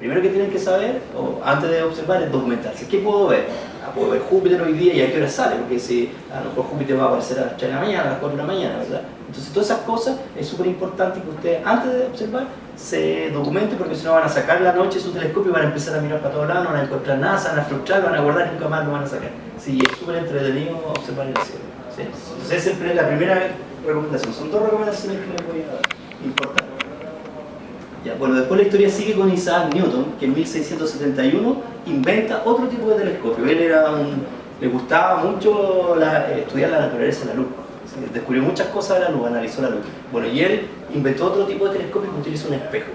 primero que tienen que saber, o antes de observar, es documentarse. ¿Qué puedo ver? Puedo ver Júpiter hoy día y a qué hora sale, porque si a lo mejor Júpiter va a aparecer a las 3 de la mañana, a las 4 de la mañana, ¿verdad? Entonces todas esas cosas es súper importante que ustedes antes de observar se documenten, porque si no van a sacar la noche su telescopio y van a empezar a mirar para todos lados, no van a encontrar nada, se van a frustrar, lo van a guardar y nunca más lo van a sacar. Sí, es súper entretenido observar el cielo, ¿sí? Entonces esa es la primera recomendación. Son 2 recomendaciones que les voy a dar, importantes. Ya, bueno, después la historia sigue con Isaac Newton, que en 1671 inventa otro tipo de telescopio. Él le gustaba mucho estudiar la naturaleza de la luz. ¿Sí? Descubrió muchas cosas de la luz, analizó la luz. Bueno, y él inventó otro tipo de telescopio que utiliza un espejo.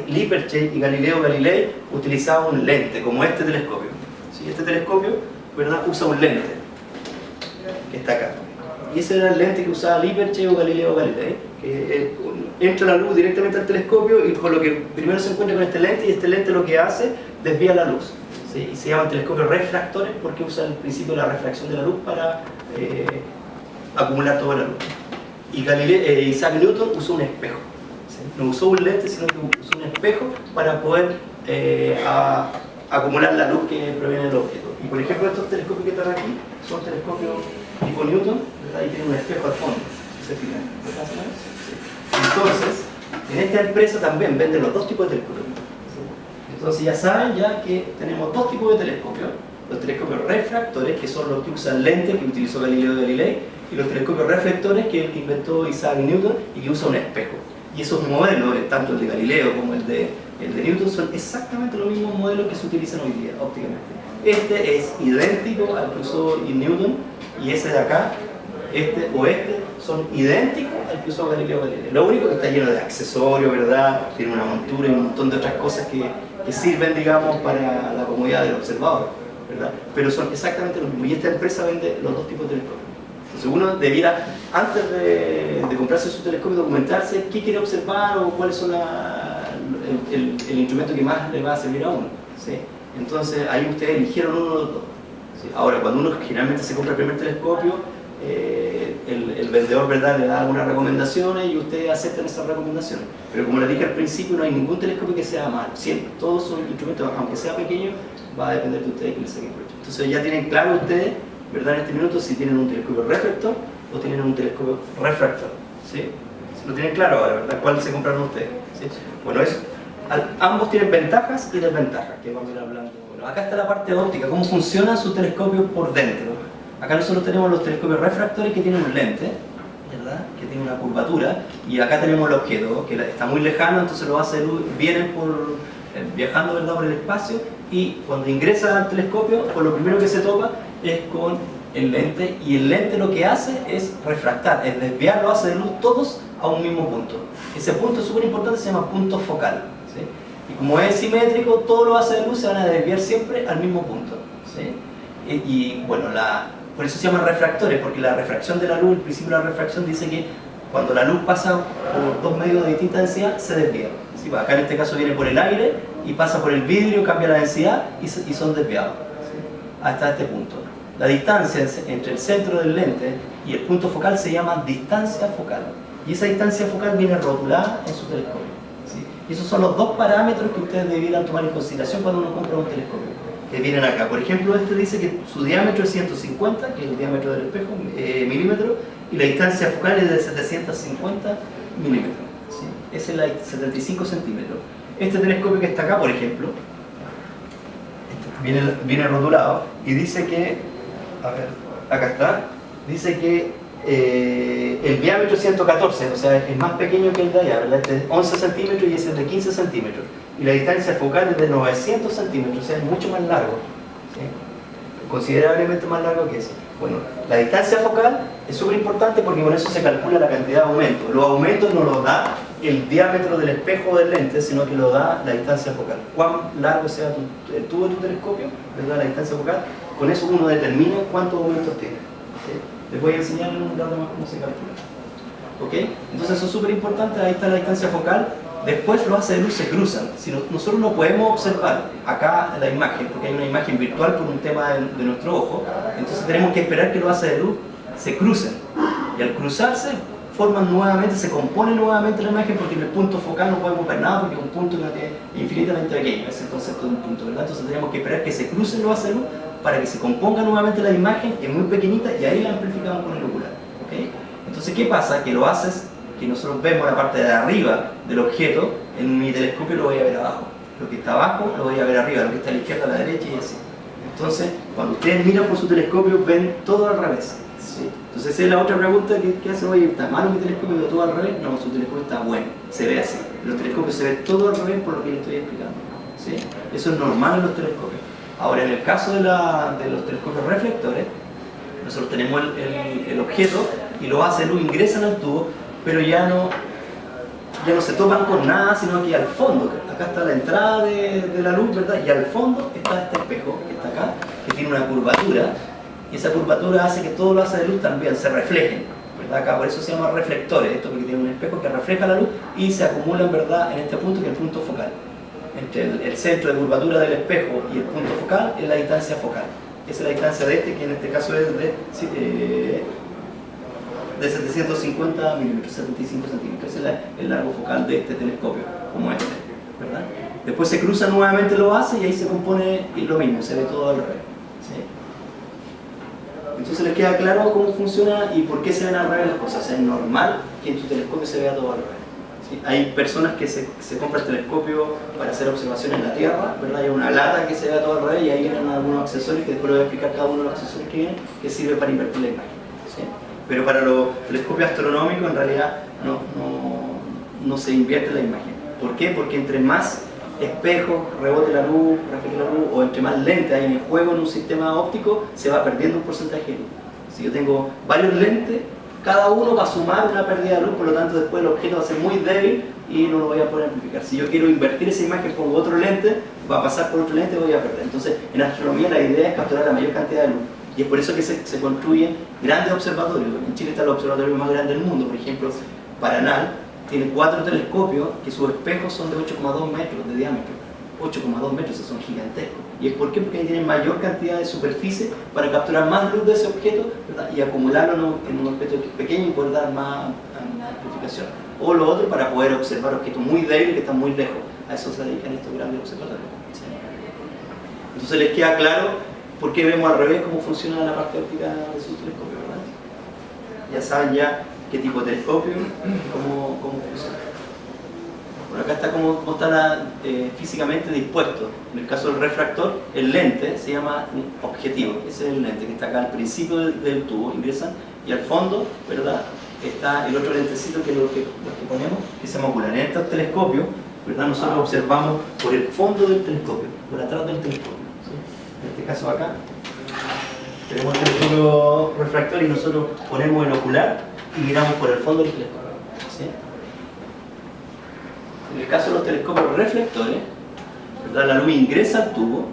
Lippershey y Galileo Galilei utilizaban un lente, como este telescopio. ¿Sí? Este telescopio, ¿verdad?, usa un lente, que está acá. Y ese era el lente que usaba Lippershey o Galileo Galilei, que entra la luz directamente al telescopio y con lo que primero se encuentra con este lente, y este lente lo que hace, desvía la luz. ¿Sí? Y se llaman telescopios refractores porque usa el principio de la refracción de la luz para acumular toda la luz. Y Isaac Newton usó un espejo. ¿Sí? No usó un lente, sino que usó un espejo para poder acumular la luz que proviene del objeto. Y por ejemplo, estos telescopios que están aquí son telescopios tipo Newton, ¿verdad? Y tienen un espejo al fondo. ¿Se fijan? Sí. Entonces, en esta empresa también venden los 2 tipos de telescopios. ¿Sí? Entonces ya saben ya que tenemos 2 tipos de telescopios. Los telescopios refractores, que son los que usan lentes, que utilizó Galileo Galilei, y los telescopios reflectores, que es el que inventó Isaac Newton, y que usa un espejo. Y esos modelos, tanto el de Galileo como el de Newton, son exactamente los mismos modelos que se utilizan hoy día, ópticamente. Este es idéntico al que usó Newton, y ese de acá, este son idénticos al que usó Galileo Galilei. Lo único que está lleno de accesorios, ¿verdad? Tiene una montura y un montón de otras cosas que sirven, digamos, para la comodidad del observador, ¿verdad? Pero son exactamente lo mismo. Y esta empresa vende los 2 tipos de telescopios. Entonces uno debiera, antes de comprarse su telescopio, documentarse qué quiere observar o cuáles son el instrumento que más le va a servir a uno, ¿sí? Entonces ahí ustedes eligieron uno de los 2. ¿Sí? Ahora, cuando uno generalmente se compra el primer telescopio, el vendedor, ¿verdad?, le da algunas recomendaciones y ustedes aceptan esas recomendaciones. Pero como les dije al principio, no hay ningún telescopio que sea malo. Siempre, todos son instrumentos, aunque sea pequeño, va a depender de ustedes que les saquen provecho. Entonces ya tienen claro ustedes, ¿verdad?, en este minuto, si tienen un telescopio reflector o tienen un telescopio refractor. ¿Sí? ¿Lo tienen claro ahora, verdad? ¿Cuál se compraron ustedes? ¿Sí? Bueno, ambos tienen ventajas y desventajas, que vamos a ir hablando. Bueno, acá está la parte óptica, cómo funcionan sus telescopios por dentro. Acá nosotros tenemos los telescopios refractores que tienen un lente, ¿verdad?, que tiene una curvatura, y acá tenemos el objeto, que está muy lejano, entonces los haces de luz vienen viajando, ¿verdad?, por el espacio, y cuando ingresa al telescopio, pues lo primero que se topa es con el lente, y el lente lo que hace es refractar, es desviar los haces de luz todos a un mismo punto. Ese punto es súper importante, se llama punto focal, ¿sí? Y como es simétrico, todos los haces de luz se van a desviar siempre al mismo punto, ¿sí? Y bueno, por eso se llaman refractores, porque la refracción de la luz, el principio de la refracción dice que cuando la luz pasa por 2 medios de distinta densidad, se desvía. ¿Sí? Acá en este caso viene por el aire y pasa por el vidrio, cambia la densidad y son desviados, ¿sí?, hasta este punto. La distancia entre el centro del lente y el punto focal se llama distancia focal. Y esa distancia focal viene rotulada en su telescopio, ¿sí? Y esos son los 2 parámetros que ustedes debieran tomar en consideración cuando uno compra un telescopio, que vienen acá. Por ejemplo, este dice que su diámetro es 150, que es el diámetro del espejo, milímetros, y la distancia focal es de 750 milímetros. ¿Sí? Esa es la 75 centímetros. Este telescopio que está acá, por ejemplo, viene rotulado y dice que, a ver, acá está, dice que el diámetro es 114, o sea, es más pequeño que el de allá, ¿verdad? Este es 11 centímetros y ese es de 15 centímetros. Y la distancia focal es de 900 centímetros, o sea, es mucho más largo, ¿sí?, considerablemente más largo que ese. Bueno, la distancia focal es súper importante porque con eso se calcula la cantidad de aumentos. Los aumentos no los da el diámetro del espejo del lente, sino que lo da la distancia focal. Cuán largo sea el tubo de tu telescopio, ¿verdad?, la distancia focal, con eso uno determina cuántos aumentos tiene. ¿Sí? Les voy a enseñar en un rato más cómo se calcula. ¿Ok? Entonces eso es súper importante, ahí está la distancia focal. Después los haces de luz se cruzan. Si nosotros no podemos observar acá la imagen, porque hay una imagen virtual por un tema de nuestro ojo, entonces tenemos que esperar que los haces de luz se crucen. Y al cruzarse, forman nuevamente, se compone nuevamente la imagen, porque en el punto focal no podemos ver nada porque es un punto que es infinitamente pequeño, ese es el concepto de un punto, ¿verdad? Entonces tenemos que esperar que se crucen los haces luz para que se componga nuevamente la imagen, que es muy pequeñita, y ahí la amplificamos con el ocular, ¿ok? Entonces, ¿qué pasa? Que los haces que nosotros vemos la parte de arriba del objeto, en mi telescopio lo voy a ver abajo. Lo que está abajo lo voy a ver arriba, lo que está a la izquierda, a la derecha y así. Entonces, cuando ustedes miran por su telescopio, ven todo al revés. ¿Sí? Entonces, esa es la otra pregunta que hacen: oye, ¿está malo mi telescopio? ¿Veo todo al revés? No, su telescopio está bueno, se ve así. En los telescopios se ve todo al revés por lo que les estoy explicando. ¿Sí? Eso es normal en los telescopios. Ahora, en el caso de los telescopios reflectores, nosotros tenemos el objeto y los haces luz ingresan al tubo, pero ya no se topan con nada, sino que al fondo, acá está la entrada de la luz, ¿verdad? Y al fondo está este espejo que está acá, que tiene una curvatura, y esa curvatura hace que todos los haces de luz también se reflejen, ¿verdad? Acá por eso se llama reflectores, esto porque tiene un espejo que refleja la luz y se acumulan, ¿verdad?, en este punto, que es el punto focal. Entre el centro de curvatura del espejo y el punto focal es la distancia focal. Esa es la distancia de este, que en este caso es de 750 milímetros, 75 centímetros. Ese es el largo focal de este telescopio, como este, ¿verdad? Después se cruzan nuevamente los haces y ahí se compone lo mismo, se ve todo al revés. ¿Sí? Entonces les queda claro cómo funciona y por qué se ven al revés las cosas. Es normal que en tu telescopio se vea todo al revés. ¿Sí? Hay personas que se compran el telescopio para hacer observaciones en la Tierra, ¿verdad? Hay una lata que se vea todo al revés y ahí vienen algunos accesorios que después les voy a explicar cada uno de los accesorios que vienen, que sirve para invertir la imagen. ¿Sí? Pero para los telescopios astronómicos en realidad no se invierte la imagen. ¿Por qué? Porque entre más espejos rebote la luz, refleje la luz, o entre más lentes hay en juego en un sistema óptico, se va perdiendo un porcentaje de luz. Si yo tengo varios lentes, cada uno va a sumar una pérdida de luz, por lo tanto después el objeto va a ser muy débil y no lo voy a poder amplificar. Si yo quiero invertir esa imagen, pongo otro lente, va a pasar por otro lente y voy a perder. Entonces en astronomía la idea es capturar la mayor cantidad de luz. Y es por eso que se construyen grandes observatorios. En Chile están los observatorios más grandes del mundo. Por ejemplo, Paranal tiene 4 telescopios que sus espejos son de 8,2 metros de diámetro. 8,2 metros, esos son gigantescos. ¿Y es por qué? Porque ahí tienen mayor cantidad de superficie para capturar más luz de ese objeto, ¿verdad?, y acumularlo en un objeto pequeño y poder dar más amplificación. O lo otro, para poder observar objetos muy débiles que están muy lejos. A eso se dedican estos grandes observatorios. ¿Sí? Entonces les queda claro por qué vemos al revés cómo funciona la parte óptica de su telescopio, ¿verdad? Ya saben qué tipo de telescopio, cómo funciona. Bueno, acá está cómo está físicamente dispuesto. En el caso del refractor, el lente se llama objetivo. Ese es el lente que está acá al principio del tubo, ingresan, y al fondo, ¿verdad?, está el otro lentecito que es lo que ponemos, que se llama ocular. En este telescopio, ¿verdad?, nosotros observamos por el fondo del telescopio, por atrás del telescopio. En este caso acá tenemos el telescopio refractor y nosotros ponemos el ocular y miramos por el fondo del telescopio. ¿Sí? En el caso de los telescopios reflectores, ¿verdad?, la luz ingresa al tubo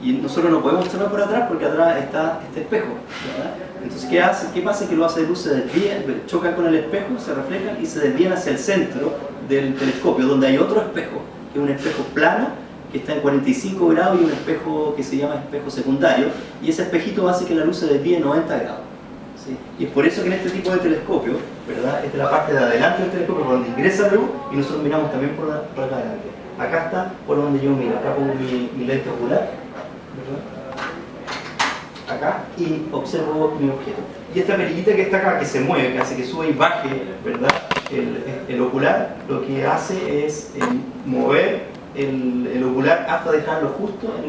y nosotros no podemos observar por atrás porque atrás está este espejo, ¿verdad? Entonces, ¿qué pasa? Que los haces de luz se desvían, chocan con el espejo, se reflejan y se desvían hacia el centro del telescopio, donde hay otro espejo, que es un espejo plano, que está en 45 grados, y un espejo que se llama espejo secundario, y ese espejito hace que la luz se desvíe 90 grados. ¿Sí? Y es por eso que en este tipo de telescopio, ¿verdad?, esta es la parte de adelante del telescopio por donde ingresa la luz, y nosotros miramos también por acá adelante. Acá está por donde yo miro, acá pongo mi lente ocular, ¿verdad?, acá, y observo mi objeto. Y esta perillita que está acá, que se mueve, que hace que suba y baje, ¿verdad?, el ocular, lo que hace es mover el ocular hasta dejarlo justo en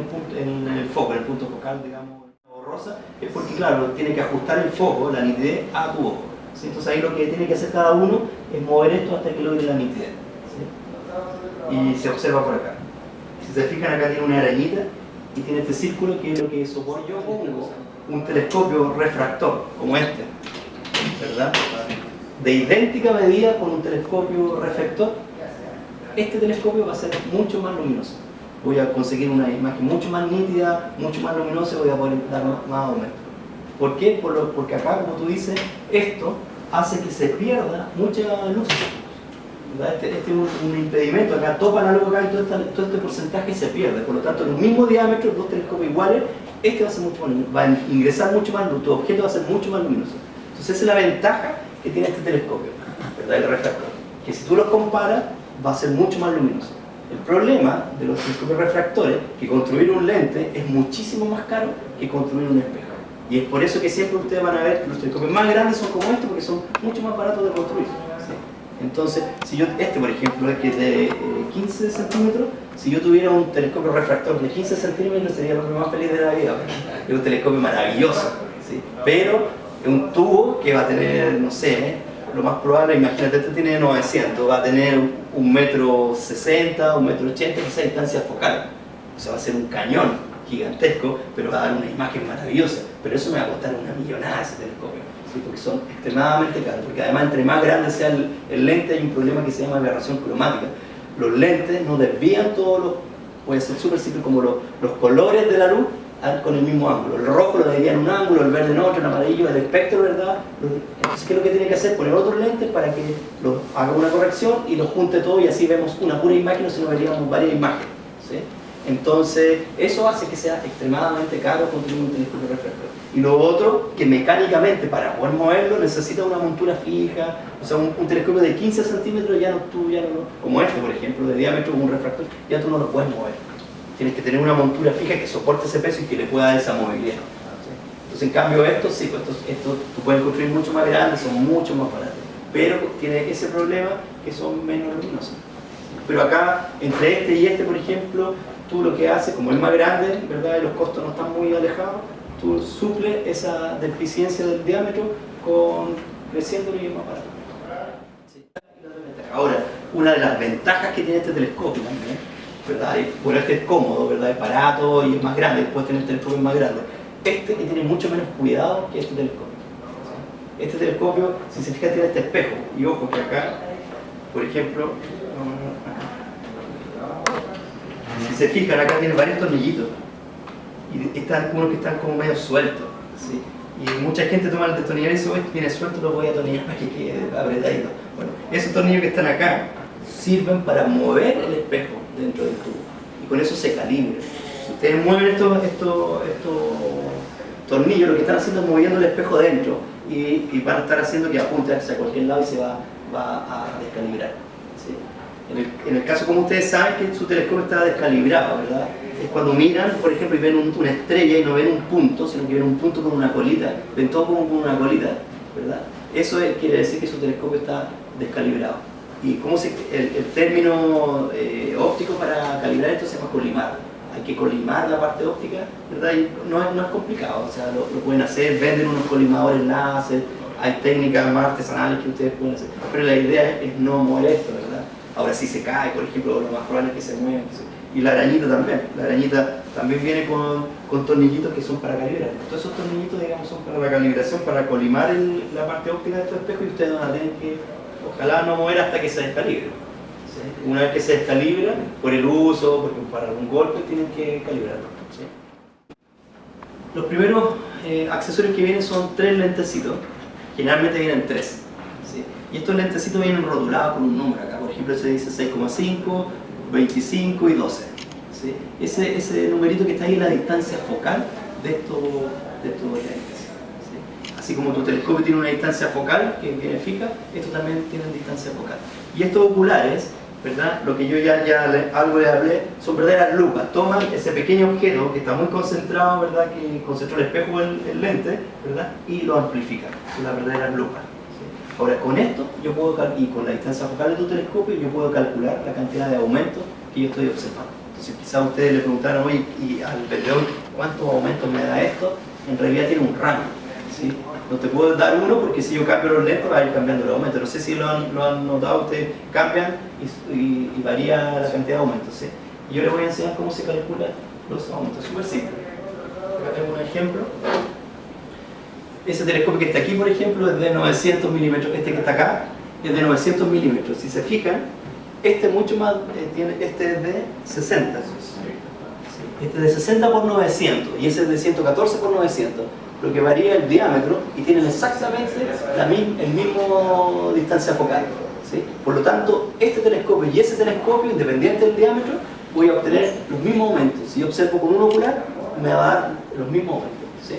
el foco, en el punto focal, digamos, rosa, es porque, claro, tiene que ajustar el foco, la nitidez, a tu ojo. ¿Sí? Entonces ahí lo que tiene que hacer cada uno es mover esto hasta que logre la nitidez. ¿Sí? Y se observa por acá. Si se fijan, acá tiene una arañita y tiene este círculo que es lo que soporta. Yo pongo un telescopio refractor, como este, ¿verdad?, de idéntica medida con un telescopio reflector. Este telescopio va a ser mucho más luminoso. Voy a conseguir una imagen mucho más nítida, mucho más luminosa, y voy a poder dar más aumento. ¿Por qué? Porque acá, como tú dices, esto hace que se pierda mucha luz. Este es un impedimento, acá topa la luz acá y todo este porcentaje se pierde. Por lo tanto, en el mismo diámetro, dos telescopios iguales, este va a ser mucho más luminoso, va a ingresar mucho más luz, tu objeto va a ser mucho más luminoso. Entonces esa es la ventaja que tiene este telescopio. ¿verdad? El refractor, que si tú los comparas va a ser mucho más luminoso. El problema de los telescopios refractores es que construir un lente es muchísimo más caro que construir un espejo. Y es por eso que siempre ustedes van a ver que los telescopios más grandes son como estos, porque son mucho más baratos de construir. ¿Sí? Entonces, si yo, por ejemplo, que es de 15 centímetros, si yo tuviera un telescopio refractor de 15 centímetros sería lo más feliz de la vida. Es un telescopio maravilloso, ¿sí? Pero es un tubo que va a tener, no sé, lo más probable, imagínate, este tiene 900, va a tener 1,60 m, 1,80 m, esa distancia focal. O sea, va a ser un cañón gigantesco, pero va a dar una imagen maravillosa. Pero eso me va a costar una millonada ese telescopio, ¿sí? Porque son extremadamente caros. Porque además, entre más grande sea el lente, hay un problema que se llama aberración cromática. Los lentes no desvían todos los, puede ser súper simple, como los colores de la luz con el mismo ángulo. El rojo lo desvía en un ángulo, el verde en otro, el amarillo, el espectro, ¿verdad? Entonces, ¿qué es lo que tiene que hacer? Poner otros lentes para que haga una corrección y los junte todo, y así vemos una pura imagen, o si no veríamos varias imágenes, ¿sí? Entonces, eso hace que sea extremadamente caro construir un telescopio refractor. Y lo otro, que mecánicamente para poder moverlo necesita una montura fija. O sea, un telescopio de 15 centímetros como este, por ejemplo, de diámetro con un refractor, ya tú no lo puedes mover. Tienes que tener una montura fija que soporte ese peso y que le pueda dar esa movilidad. Entonces, en cambio, estos sí, pues estos tú puedes construir mucho más grandes, son mucho más baratos. Pero tiene ese problema que son menos luminosos. Pero acá, entre este y este, por ejemplo, tú lo que haces, como es más grande, ¿verdad? Y los costos no están muy alejados, tú suples esa deficiencia del diámetro creciendo y es más barato. Sí. Ahora, una de las ventajas que tiene este telescopio también, ¿verdad? Bueno, este es cómodo, ¿verdad? Es barato y es más grande, puedes tener telescopios más grandes. Este que tiene mucho menos cuidado que este telescopio. ¿Sí? Este telescopio, si se fija, tiene este espejo. Y ojo que acá, por ejemplo, si se fijan, acá tiene varios tornillitos. Y están unos que están como medio sueltos. ¿Sí? Y mucha gente toma el destornillador y dice, este viene suelto, lo voy a atornillar para que quede apretadito. Bueno, esos tornillos que están acá sirven para mover el espejo dentro del tubo. Y con eso se calibra. Si ustedes mueven estos tornillos, lo que están haciendo es moviendo el espejo dentro. Y van a estar haciendo que apunte hacia cualquier lado y se va a descalibrar. ¿Sí? En el caso, como ustedes saben, que su telescopio está descalibrado, ¿verdad? Es cuando miran, por ejemplo, y ven una estrella y no ven un punto, sino que ven un punto con una colita, ven todo como con una colita, ¿verdad? Eso quiere decir que su telescopio está descalibrado. Y el término óptico para calibrar esto se llama colimar. Hay que colimar la parte óptica, ¿verdad? Y no es complicado, o sea, lo pueden hacer, venden unos colimadores láser, hay técnicas más artesanales que ustedes pueden hacer, pero la idea es no mover esto, ¿verdad? Ahora, si se cae, por ejemplo, lo más probable es que se mueva. Y la arañita también viene con tornillitos que son para calibrar. Todos esos tornillitos, digamos, son para la calibración, para colimar la parte óptica de estos espejos, y ustedes van a tener que, ojalá, no mover hasta que se descalibre. ¿Sí? Una vez que se descalibra, por el uso, porque para algún golpe, tienen que calibrarlo. ¿Sí? Los primeros accesorios que vienen son 3 lentecitos. Generalmente vienen 3. ¿Sí? Y estos lentecitos vienen rotulados con un número acá. Por ejemplo, se dice 6,5, 25 y 12. ¿Sí? Ese numerito que está ahí es la distancia focal de estos lentes. ¿Sí? Así como tu telescopio tiene una distancia focal que viene fija, estos también tienen distancia focal. Y estos oculares, ¿verdad? Lo que yo algo les hablé, son verdaderas lupas. Toman ese pequeño objeto que está muy concentrado, ¿verdad? Que concentró el espejo o el lente, ¿verdad? Y lo amplifican. Son las verdaderas lupas. Ahora, con esto, y con la distancia focal de tu telescopio, yo puedo calcular la cantidad de aumentos que yo estoy observando. Entonces, quizás ustedes le preguntaron, oye, y al vendedor, ¿cuántos aumentos me da esto? En realidad tiene un rango, ¿sí? No te puedo dar uno, porque si yo cambio los lentes, va a ir cambiando los aumentos. No sé si lo han notado, ustedes cambian y varía la cantidad de aumentos, ¿sí? Y yo les voy a enseñar cómo se calculan los aumentos. Súper simple. Acá tengo un ejemplo. Ese telescopio que está aquí, por ejemplo, es de 900 milímetros. Este que está acá es de 900 milímetros. Si se fijan, este es mucho más, este es de 60. Este es de 60 por 900 y ese es de 114 por 900. Lo que varía el diámetro y tienen exactamente el mismo distancia focal. ¿Sí? Por lo tanto, este telescopio y ese telescopio, independiente del diámetro, voy a obtener los mismos aumentos. Si yo observo con un ocular, me va a dar los mismos aumentos. ¿Sí?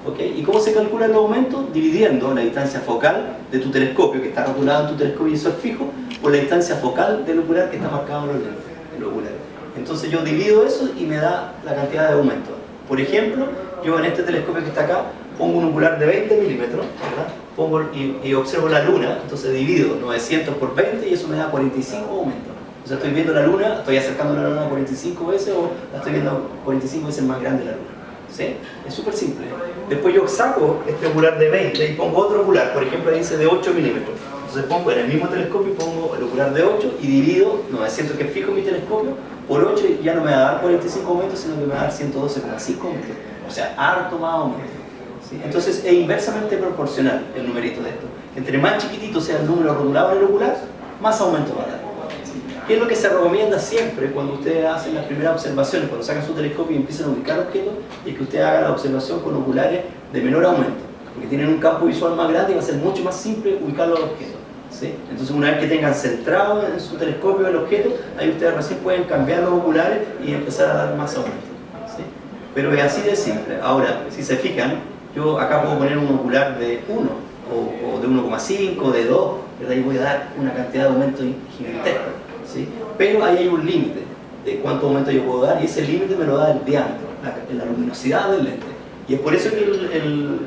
¿Okay? ¿Y cómo se calculan los aumentos? Dividiendo la distancia focal de tu telescopio, que está calculado en tu telescopio y eso es fijo, por la distancia focal del ocular que está marcado en los lentes, en los oculares. Entonces yo divido eso y me da la cantidad de aumento. Por ejemplo, yo en este telescopio que está acá, pongo un ocular de 20 milímetros, ¿verdad? Pongo y observo la luna, entonces divido 900 por 20 y eso me da 45 aumentos. O sea, estoy viendo la luna, estoy acercando la luna 45 veces o la estoy viendo 45 veces más grande la luna. ¿Sí? Es súper simple. Después yo saco este ocular de 20 y pongo otro ocular, por ejemplo, ahí dice de 8 milímetros. Entonces pongo en el mismo telescopio y pongo el ocular de 8 y divido 900 que es fijo mi telescopio por 8 y ya no me va a dar 45 aumentos, sino que me va a dar 112,5 aumentos. O sea, harto más aumentos. ¿Sí? Entonces es inversamente proporcional el numerito de esto. Entre más chiquitito sea el número rotulado en el ocular, más aumento va a dar. ¿Qué es lo que se recomienda siempre cuando ustedes hacen las primeras observaciones, cuando sacan su telescopio y empiezan a ubicar objetos? Es que usted haga la observación con oculares de menor aumento, porque tienen un campo visual más grande y va a ser mucho más simple ubicar los objetos. ¿Sí? Entonces una vez que tengan centrado en su telescopio el objeto, ahí ustedes recién pueden cambiar los oculares y empezar a dar más aumento. ¿Sí? Pero es así de simple. Ahora, si se fijan, yo acá puedo poner un ocular de 1 o de 1,5, de 2, ¿verdad? Y voy a dar una cantidad de aumento gigantesca. ¿Sí? Pero ahí hay un límite de cuánto aumento yo puedo dar y ese límite me lo da el diámetro, la luminosidad del lente. Y es por eso que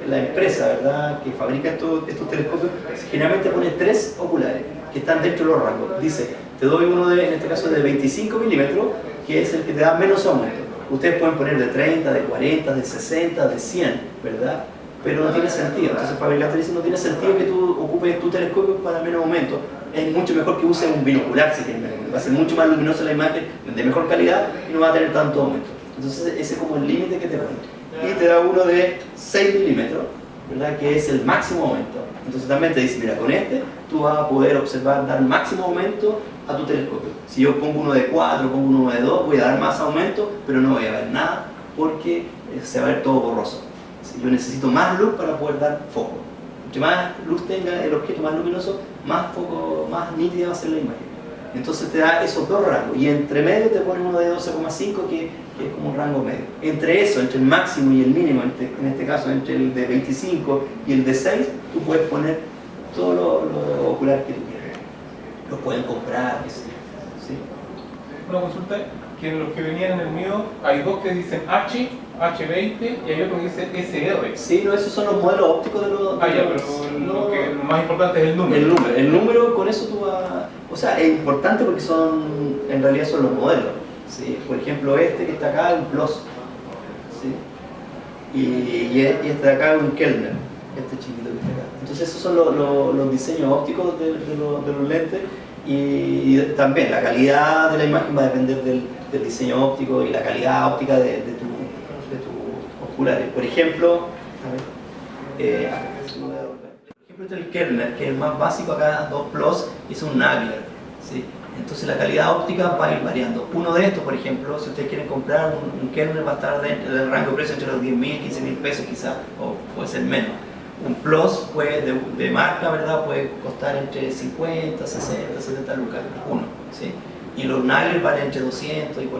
la empresa, ¿verdad?, que fabrica estos telescopios generalmente pone 3 oculares que están dentro de los rangos. Dice, te doy uno en este caso de 25 milímetros, que es el que te da menos aumento. Ustedes pueden poner de 30, de 40, de 60, de 100, ¿verdad? Pero no tiene sentido. Entonces el fabricante dice, no tiene sentido que tú ocupes tu telescopio para menos aumento. Es mucho mejor que uses un binocular, si quieren. Va a ser mucho más luminosa la imagen, de mejor calidad y no va a tener tanto aumento. Entonces ese es como el límite que te pone. Y te da uno de 6 milímetros, ¿verdad?, que es el máximo aumento. Entonces también te dice, mira, con este tú vas a poder observar, dar máximo aumento a tu telescopio. Si yo pongo uno de 4, pongo uno de 2, voy a dar más aumento, pero no voy a ver nada porque se va a ver todo borroso. Yo necesito más luz para poder dar foco. Mucho más luz tenga el objeto más luminoso, más foco, más nítida va a ser la imagen. Entonces te da esos dos rangos y entre medio te pone uno de 12,5 que es como un rango medio. Entre eso, entre el máximo y el mínimo, en este caso entre el de 25 y el de 6, tú puedes poner todos los oculares que tú quieras. Los pueden comprar, ¿sí? Una consulta, que en los que venían en el mío hay dos que dicen H, H20 y hay otro que dice SR. Sí, no, esos son los modelos ópticos de los... Ah, ya, pero lo más importante es el número. El número, con eso tú vas... O sea, es importante porque en realidad son los modelos. ¿Sí? Por ejemplo, este que está acá es un Plus. ¿Sí? Y este de acá es un Kellner, este chiquito que está acá. Entonces esos son los diseños ópticos de los lentes y también la calidad de la imagen va a depender del diseño óptico y la calidad óptica de tus oculares. Por ejemplo, el Kellner, que es el más básico acá, 2 Plus, es un Nagler, ¿sí? Entonces la calidad óptica va a ir variando. Uno de estos, por ejemplo, si ustedes quieren comprar un Kellner, va a estar dentro del rango de precio entre los 10.000, 15.000 pesos quizás, o puede ser menos. Un Plus de marca, ¿verdad?, puede costar entre 50, 60, 70 lucas uno, ¿sí? Y los Nagler valen entre 200 y 400.000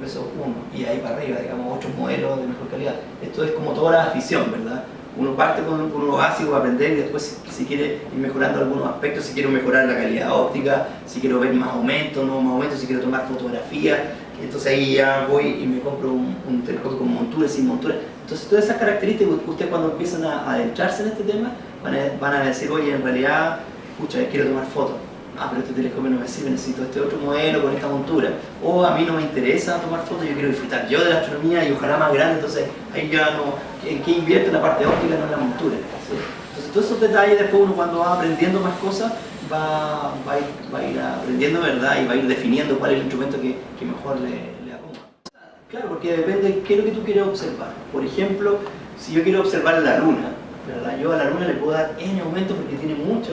pesos uno, y ahí para arriba, digamos, 8 modelos de mejor calidad. Esto es como toda la afición, ¿verdad? Uno parte con uno básico a aprender y después si quiere ir mejorando algunos aspectos, si quiero mejorar la calidad óptica, si quiero ver más aumento, no más aumento, si quiero tomar fotografía, entonces ahí ya voy y me compro un telescopio con montura, sin montura. Entonces todas esas características, ustedes cuando empiezan a adentrarse en este tema, van a decir, oye, en realidad, pucha, quiero tomar fotos. Ah, pero este telescopio no me sirve, necesito este otro modelo con esta montura. O a mí no me interesa tomar fotos, yo quiero disfrutar yo de la astronomía y ojalá más grande, entonces ahí ya no... ¿En qué invierte la parte óptica, no en la montura? ¿Sí? Entonces todos esos detalles después uno cuando va aprendiendo más cosas va a ir aprendiendo, ¿verdad? Y va a ir definiendo cuál es el instrumento que mejor le acomoda. Claro, porque depende de qué es lo que tú quieres observar. Por ejemplo, si yo quiero observar la luna, ¿verdad? Yo a la luna le puedo dar N aumento porque tiene mucha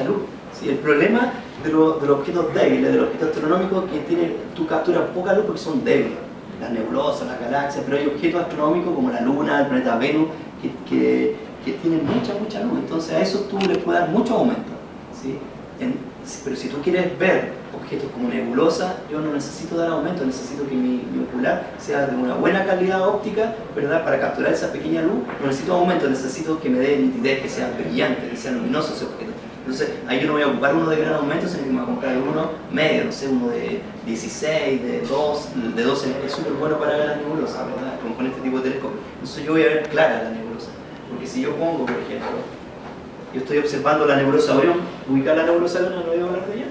luz. ¿Sí? El problema de los objetos débiles, de los objetos astronómicos, que tú capturas poca luz porque son débiles. Las nebulosas, las galaxias, pero hay objetos astronómicos como la Luna, el planeta Venus, que tienen mucha luz. Entonces a eso tú le puedes dar mucho aumento. ¿Sí? Pero si tú quieres ver objetos como nebulosa, yo no necesito dar aumento, necesito que mi ocular sea de una buena calidad óptica, ¿verdad? Para capturar esa pequeña luz, no necesito aumento, necesito que me dé nitidez, que sea brillante, que sea luminoso ese objeto. Entonces, ahí yo no voy a ocupar uno de gran aumento, sino que me voy a comprar uno medio, no sé, uno de 16, de 12, es súper bueno para ver las nebulosas, ¿verdad? Con este tipo de telescopio. Entonces yo voy a ver clara la nebulosa, porque si yo pongo, por ejemplo, yo estoy observando la nebulosa Orión, ubicar la nebulosa Orión, no voy a hablar de ella.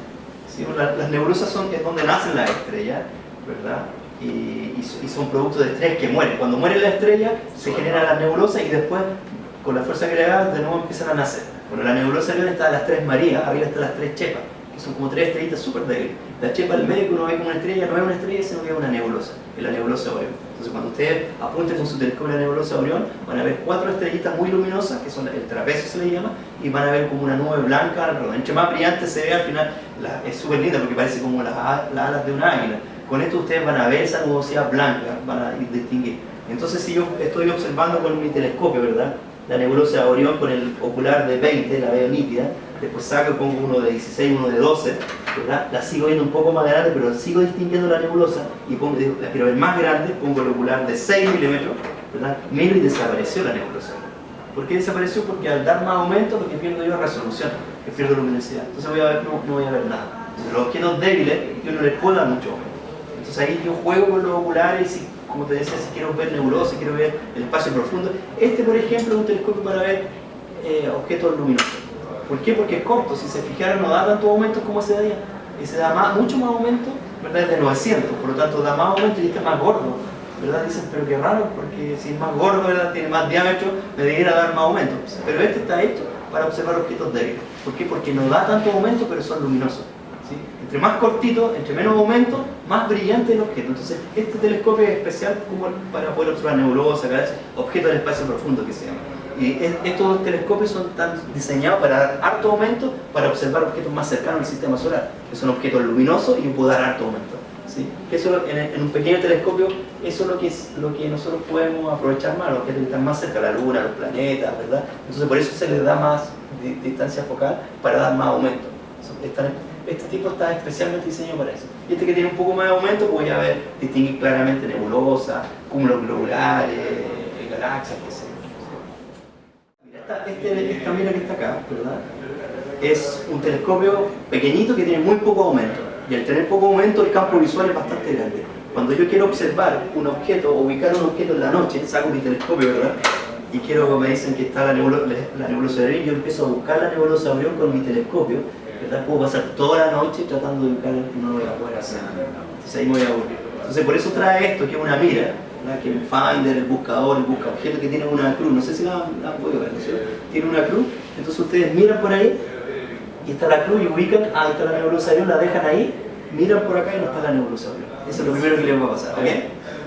¿Sí? Las nebulosas es donde nacen las estrellas, ¿verdad? Y son productos de estrellas que mueren. Cuando muere la estrella, se generan las nebulosas y después, con la fuerza agregada, de nuevo empiezan a nacer. Bueno, la nebulosa Orión está a las 3 Marías, arriba están las 3 Chepas, que son como 3 estrellitas súper débiles. La chepa al medio que uno ve como una estrella no es una estrella, sino que es una nebulosa, es la nebulosa Orión. Entonces cuando ustedes apunten con su telescopio la nebulosa Orión, van a ver 4 estrellitas muy luminosas, que son el trapecio se le llama, y van a ver como una nube blanca alrededor. Entre más brillante se ve al final, es súper linda porque parece como las alas de un águila. Con esto ustedes van a ver esa nubosidad blanca, van a distinguir. Entonces si yo estoy observando con mi telescopio, ¿verdad?, la nebulosa Orión con el ocular de 20, la veo nítida, después saco y pongo uno de 16, uno de 12, ¿verdad? La sigo viendo un poco más grande, pero sigo distinguiendo la nebulosa y pongo, la quiero ver más grande, pongo el ocular de 6 milímetros, ¿verdad? Miro y desapareció la nebulosa. ¿Por qué desapareció? Porque al dar más aumento lo que pierdo yo es resolución, que pierdo luminosidad. Entonces no voy a ver nada. Entonces, los objetos débiles yo no les puedo dar mucho aumento. Entonces ahí yo juego con los oculares y, como te decía, si quiero ver nebulosa, si quiero ver el espacio profundo. Este, por ejemplo, es un telescopio para ver objetos luminosos. ¿Por qué? Porque es corto. Si se fijaran, no da tanto aumento como ese de allá. Ese da mucho más aumento, ¿verdad? Es de 900, por lo tanto da más aumento y este es más gordo, ¿verdad? Dicen, pero qué raro, porque si es más gordo, ¿verdad?, tiene más diámetro, me debería dar más aumento. Pero este está hecho para observar objetos débiles. ¿Por qué? Porque no da tanto aumento, pero son luminosos. ¿Sí? Entre más cortito, entre menos aumento, más brillante el objeto. Entonces, este telescopio es especial como para poder observar nebulosas, objetos del espacio profundo que se llama. Y estos telescopios son tan diseñados para dar harto aumento para observar objetos más cercanos al sistema solar, que son objetos luminosos y yo puedo dar harto aumento. ¿Sí? Eso en un pequeño telescopio, eso es lo que nosotros podemos aprovechar más, los objetos que están más cerca de la Luna, los planetas, ¿verdad? Entonces, por eso se les da más distancia focal para dar más aumento. Este tipo está especialmente diseñado para eso. Y este que tiene un poco más de aumento, pues ya ver, distinguir claramente nebulosas, cúmulos globulares, galaxias, qué sé yo. Esta mira que está acá, ¿verdad?, es un telescopio pequeñito que tiene muy poco aumento. Y al tener poco aumento, el campo visual es bastante grande. Cuando yo quiero observar un objeto o ubicar un objeto en la noche, saco mi telescopio, ¿verdad?, y quiero, me dicen que está la nebulosa de Orión, yo empiezo a buscar la nebulosa de Orión con mi telescopio, ¿verdad? Puedo pasar toda la noche tratando de ubicar y no lo voy a poder hacer. Entonces ahí me voy a aburrir. Entonces por eso trae esto, que es una mira, ¿verdad?, que el Finder, el buscador, el busca objetos que tiene una cruz, no sé si la han podido ver, ¿no es cierto? Tiene una cruz, entonces ustedes miran por ahí, y está la cruz y ubican, ahí está la nebulosa de Orión, la dejan ahí, miran por acá y no está la nebulosa de Orión. Eso es lo primero que les va a pasar, ¿ok?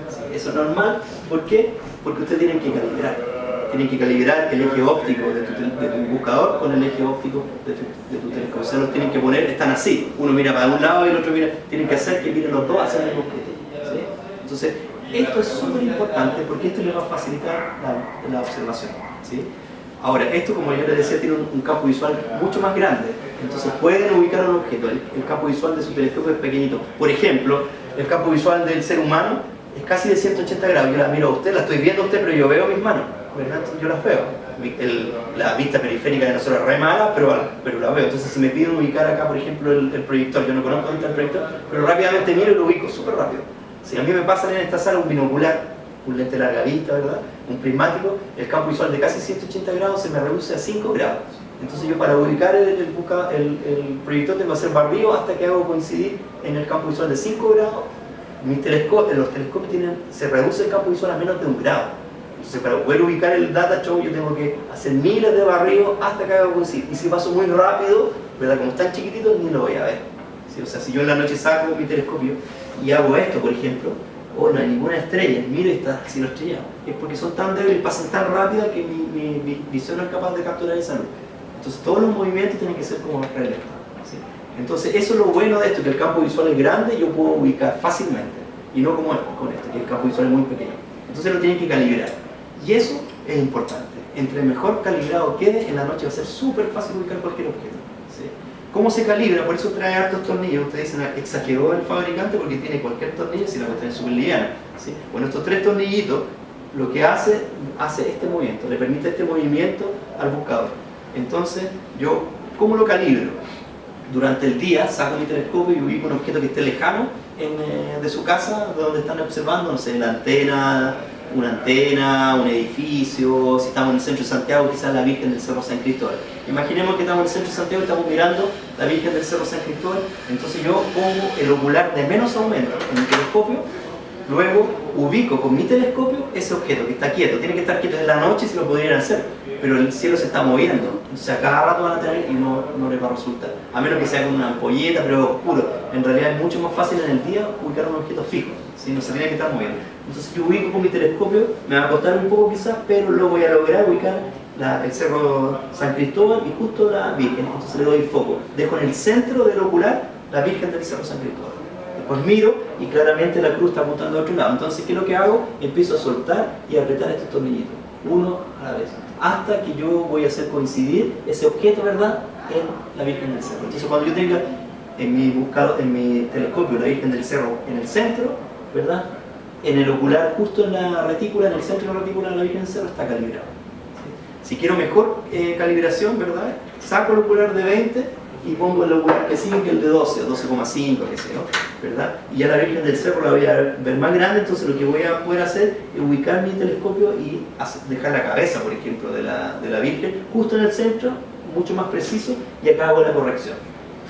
Sí, eso es normal. ¿Por qué? Porque ustedes tienen que calibrar. Tienen que calibrar el eje óptico de tu buscador con el eje óptico de tu telescopio. O sea, los tienen que poner, están así. Uno mira para un lado y el otro mira. Tienen que hacer que miren los dos hacia el mismo objeto. ¿Sí? Entonces, esto es súper importante porque esto les va a facilitar la observación. ¿Sí? Ahora, esto, como yo les decía, tiene un campo visual mucho más grande. Entonces, pueden ubicar un objeto. El campo visual de su telescopio es pequeñito. Por ejemplo, el campo visual del ser humano es casi de 180 grados. Yo la miro a usted, la estoy viendo a usted, pero yo veo mis manos, ¿verdad? Yo las veo. La vista periférica de nosotros es re mala, pero la veo. Entonces, si me piden ubicar acá, por ejemplo, el proyector, yo no conozco dónde está el proyector, pero rápidamente miro y lo ubico súper rápido. Si a mí me pasan en esta sala un binocular, un lente larga vista, ¿verdad?, un prismático, el campo visual de casi 180 grados se me reduce a 5 grados. Entonces yo, para ubicar el proyector, tengo que hacer barrido hasta que hago coincidir en el campo visual de 5 grados. Los telescopios se reduce el campo visual a menos de 1 grado. Entonces, para poder ubicar el data show, yo tengo que hacer miles de barridos hasta que haga coincidir. Y si paso muy rápido, ¿verdad?, como están chiquititos, ni lo voy a ver. ¿Sí? O sea, si yo en la noche saco mi telescopio y hago esto, por ejemplo, no hay ninguna estrella, miro y está así lo estrellado. Es porque son tan débiles, pasan tan rápido que mi visión no es capaz de capturar esa luz. Entonces todos los movimientos tienen que ser como relevantes. ¿Sí? Entonces eso es lo bueno de esto, que el campo visual es grande y yo puedo ubicar fácilmente. Y no como con esto, que el campo visual es muy pequeño. Entonces lo tienen que calibrar. Y eso es importante. Entre mejor calibrado quede, en la noche va a ser súper fácil ubicar cualquier objeto. ¿Sí? ¿Cómo se calibra? Por eso trae hartos tornillos. Ustedes dicen, exageró el fabricante porque tiene cualquier tornillo si la cuestión es súper liviana, ¿sí? Bueno, estos 3 tornillitos lo que hace este movimiento, le permite este movimiento al buscador. Entonces, yo, ¿cómo lo calibro? Durante el día saco mi telescopio y ubico un objeto que esté lejano de su casa, de donde están observando, no sé, la antena, un edificio. Si estamos en el centro de Santiago, quizás la Virgen del Cerro San Cristóbal. Imaginemos que estamos en el centro de Santiago y estamos mirando la Virgen del Cerro San Cristóbal. Entonces yo pongo el ocular de menos aumento en el telescopio, luego ubico con mi telescopio ese objeto que está quieto. Tiene que estar quieto en la noche si lo podrían hacer, pero el cielo se está moviendo. Entonces a cada rato van a tener y no les va a resultar. A menos que sea con una ampolleta, pero oscuro. En realidad es mucho más fácil en el día ubicar un objeto fijo, ¿sí? No se tiene que estar moviendo. Entonces yo ubico con mi telescopio, me va a costar un poco quizás, pero lo voy a lograr ubicar el Cerro San Cristóbal y justo la Virgen. Entonces le doy foco. Dejo en el centro del ocular la Virgen del Cerro San Cristóbal. Después miro y claramente la cruz está apuntando a otro lado. Entonces, ¿qué es lo que hago? Empiezo a soltar y a apretar estos tornillitos, uno a la vez, hasta que yo voy a hacer coincidir ese objeto, ¿verdad?, en la Virgen del Cerro. Entonces, cuando yo tenga en mi telescopio la Virgen del Cerro en el centro, ¿verdad?, en el ocular, justo en la retícula, en el centro de la retícula de la Virgen del Cerro, está calibrado. ¿Sí? Si quiero mejor calibración, ¿verdad?, saco el ocular de 20 y pongo el ocular que sigue, que el de 12 o 12,5, qué sé yo, ¿verdad? Y ya la Virgen del Cerro la voy a ver más grande. Entonces lo que voy a poder hacer es ubicar mi telescopio y dejar la cabeza, por ejemplo, de la Virgen justo en el centro, mucho más preciso, y acá hago la corrección.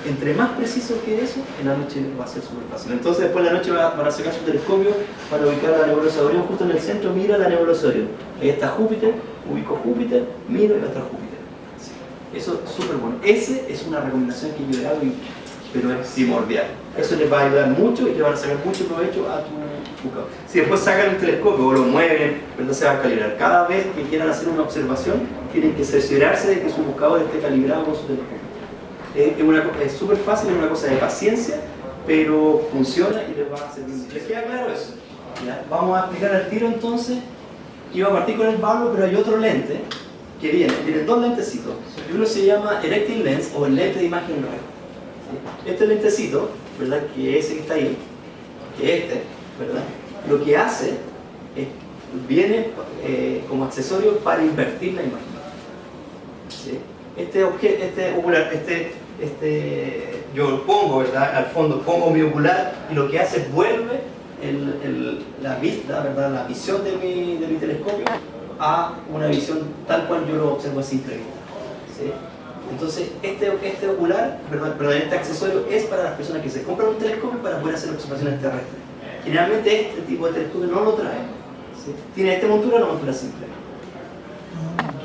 Entre más preciso que eso, en la noche va a ser súper fácil. Entonces después de la noche van a sacar su telescopio para ubicar la nebulosa de Orión. Justo en el centro mira la nebulosa de Orión. Ahí está Júpiter, ubico Júpiter, miro y va a estar Júpiter. Sí. Eso es súper bueno. Esa es una recomendación que yo le hago, pero es primordial. Eso les va a ayudar mucho y le van a sacar mucho provecho a tu buscador. Si después sacan el telescopio o lo mueven, entonces se va a calibrar. Cada vez que quieran hacer una observación, tienen que cerciorarse de que su buscador esté calibrado con su telescopio. Es súper fácil, es una cosa de paciencia, pero funciona y les va a servir mucho. ¿Les queda claro eso? ¿Ya? Vamos a explicar al tiro entonces. Iba a partir con el Barlow, pero hay otro lente que vienen 2 lentecitos. Uno se llama Erecting Lens o el lente de imagen recta. Este lentecito, ¿verdad?, que ese que está ahí, que ¿verdad?, lo que hace es, viene como accesorio para invertir la imagen. ¿Sí? Este ocular, yo lo pongo, ¿verdad?, al fondo pongo mi ocular y lo que hace es vuelve la vista, ¿verdad?, la visión de mi telescopio a una visión tal cual yo lo observo a simple vista. ¿Sí? Entonces, este ocular, perdón, este accesorio es para las personas que se compran un telescopio para poder hacer observaciones terrestres. Generalmente este tipo de telescopio no lo trae. ¿Sí? Tiene esta montura o una montura simple.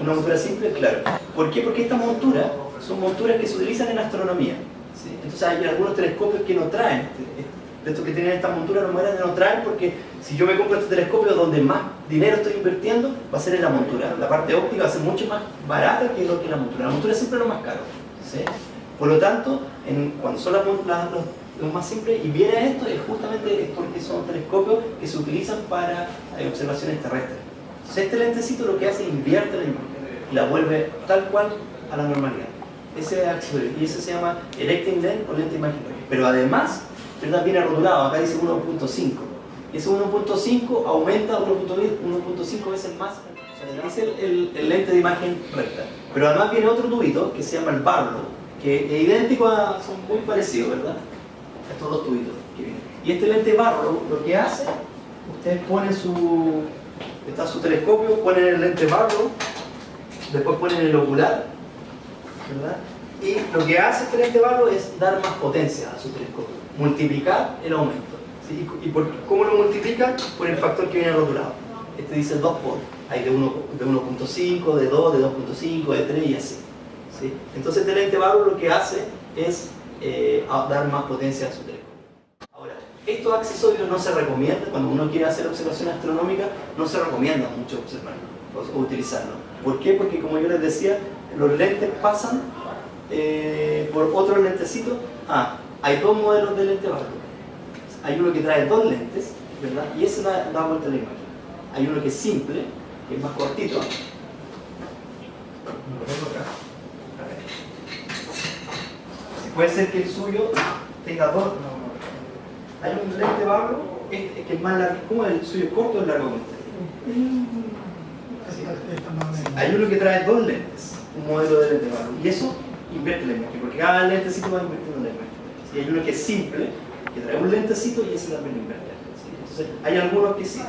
Una montura simple, claro. ¿Por qué? Porque estas monturas son monturas que se utilizan en astronomía. ¿Sí? Entonces hay algunos telescopios que no traen. De estos que tienen esta montura no traen, porque si yo me compro este telescopio, donde más dinero estoy invirtiendo va a ser en la montura. La parte óptica va a ser mucho más barata que lo que la montura. La montura siempre es lo más caro. ¿Sí? Por lo tanto, cuando son los más simples y viene esto, es justamente porque son telescopios que se utilizan para observaciones terrestres. Entonces este lentecito lo que hace es invierte la imagen y la vuelve tal cual a la normalidad. Ese es accesorio, y ese se llama Erecting Lens o lente de imagen recta. Pero además, ¿verdad?, viene rotulado, acá dice 1.5. Ese 1.5 aumenta a 1.5 veces más. O sea, es el lente de imagen recta. Pero además viene otro tubito que se llama el Barlow, que es idéntico son muy parecidos, ¿verdad?, estos 2 tubitos que vienen. Y este lente Barlow lo que hace, ustedes ponen su telescopio, ponen el lente Barlow, después ponen el ocular, ¿verdad?, y lo que hace este lente Barlow es dar más potencia a su telescopio, multiplicar el aumento. ¿Sí? ¿Y cómo lo multiplica? Por el factor que viene rotulado. Este dice 2 por. Hay de 1.5, de 2, de 2.5, de 3 y así. ¿Sí? Entonces este lente Barlow lo que hace es dar más potencia a su telescopio. Ahora, estos accesorios no se recomiendan, cuando uno quiere hacer observación astronómica, no se recomienda mucho observarlo o utilizarlo. ¿Por qué? Porque, como yo les decía, los lentes pasan por otro lentecito. Hay 2 modelos de lente Barlow. Hay uno que trae 2 lentes, ¿verdad?, y ese da vuelta a la imagen. Hay uno que es simple, que es más cortito. Lo tengo acá. puede ser que el suyo tenga dos. Hay un lente barro que es más largo, como el suyo es corto o es largo. Sí. Hay uno que trae dos lentes, un modelo de lente barro, y eso invierte la imagen, porque cada lentecito va invirtiendo la imagen. ¿Sí? Hay uno que es simple, que trae un lentecito y ese también lo invierte. ¿Sí? Entonces, hay algunos que sí.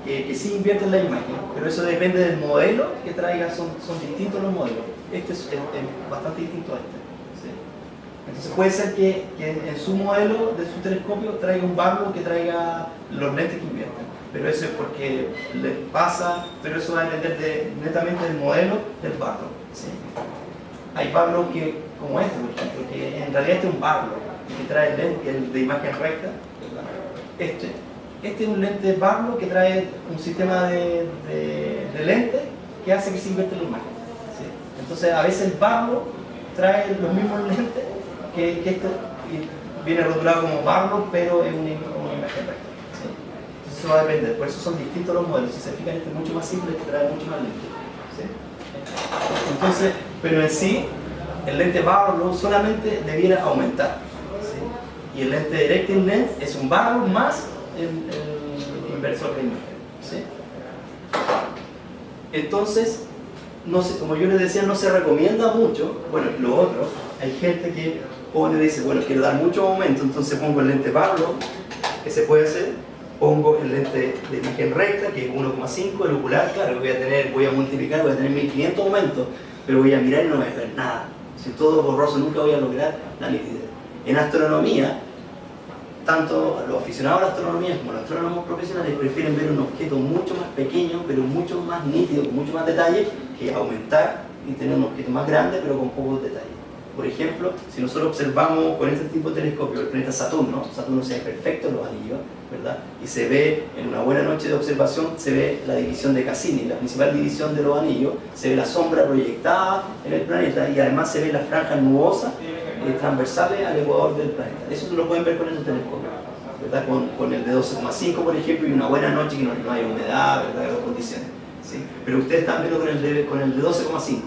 Que sí invierten la imagen, pero eso depende del modelo que traiga, son distintos los modelos. Este es bastante distinto a este. ¿Sí? Entonces puede ser que en su modelo de su telescopio traiga un barbo que traiga los lentes que invierten, pero eso es porque le pasa, pero eso va a depender netamente del modelo del barbo. ¿Sí? Hay barbos que, como este, por ejemplo, que en realidad este es un barbo que trae el lente de imagen recta, ¿verdad? Este es un lente barbo que trae un sistema de lente que hace que se invierta la imagen. ¿Sí? Entonces, a veces el barbo trae los mismos lentes que este, y viene rotulado como barbo, pero es una imagen recta. ¿Sí? Entonces, eso va a depender. Por eso son distintos los modelos. Si se fijan, este es mucho más simple, este trae mucho más lente. ¿Sí? Entonces, pero en sí, el lente barbo solamente debiera aumentar. ¿Sí? Y el lente directing lens es un barbo más el inversor de imagen. ¿Sí? Entonces, no sé, como yo les decía, no se recomienda mucho. Bueno, lo otro, hay gente que pone, dice, bueno, quiero dar mucho aumento, entonces pongo el lente barbo, que se puede hacer, pongo el lente de imagen recta, que es 1,5, el ocular, claro, voy a multiplicar, voy a tener 1500 aumentos, pero voy a mirar y no voy a ver nada. Si todo es borroso, nunca voy a lograr la nitidez. En astronomía, tanto los aficionados a la astronomía como los astrónomos profesionales prefieren ver un objeto mucho más pequeño, pero mucho más nítido, con mucho más detalle, que aumentar y tener un objeto más grande, pero con pocos detalles. Por ejemplo, si nosotros observamos con este tipo de telescopio el planeta Saturno se ve perfecto en los anillos, ¿verdad? Y se ve, en una buena noche de observación, se ve la división de Cassini, la principal división de los anillos, se ve la sombra proyectada en el planeta y además se ve las franjas nubosas transversales al ecuador del planeta. Eso lo pueden ver con el telescopio, ¿verdad? Con el de 12,5, por ejemplo, y una buena noche que no hay humedad, ¿verdad? Las condiciones. ¿Sí? Pero ustedes están viendo con el de 12,5.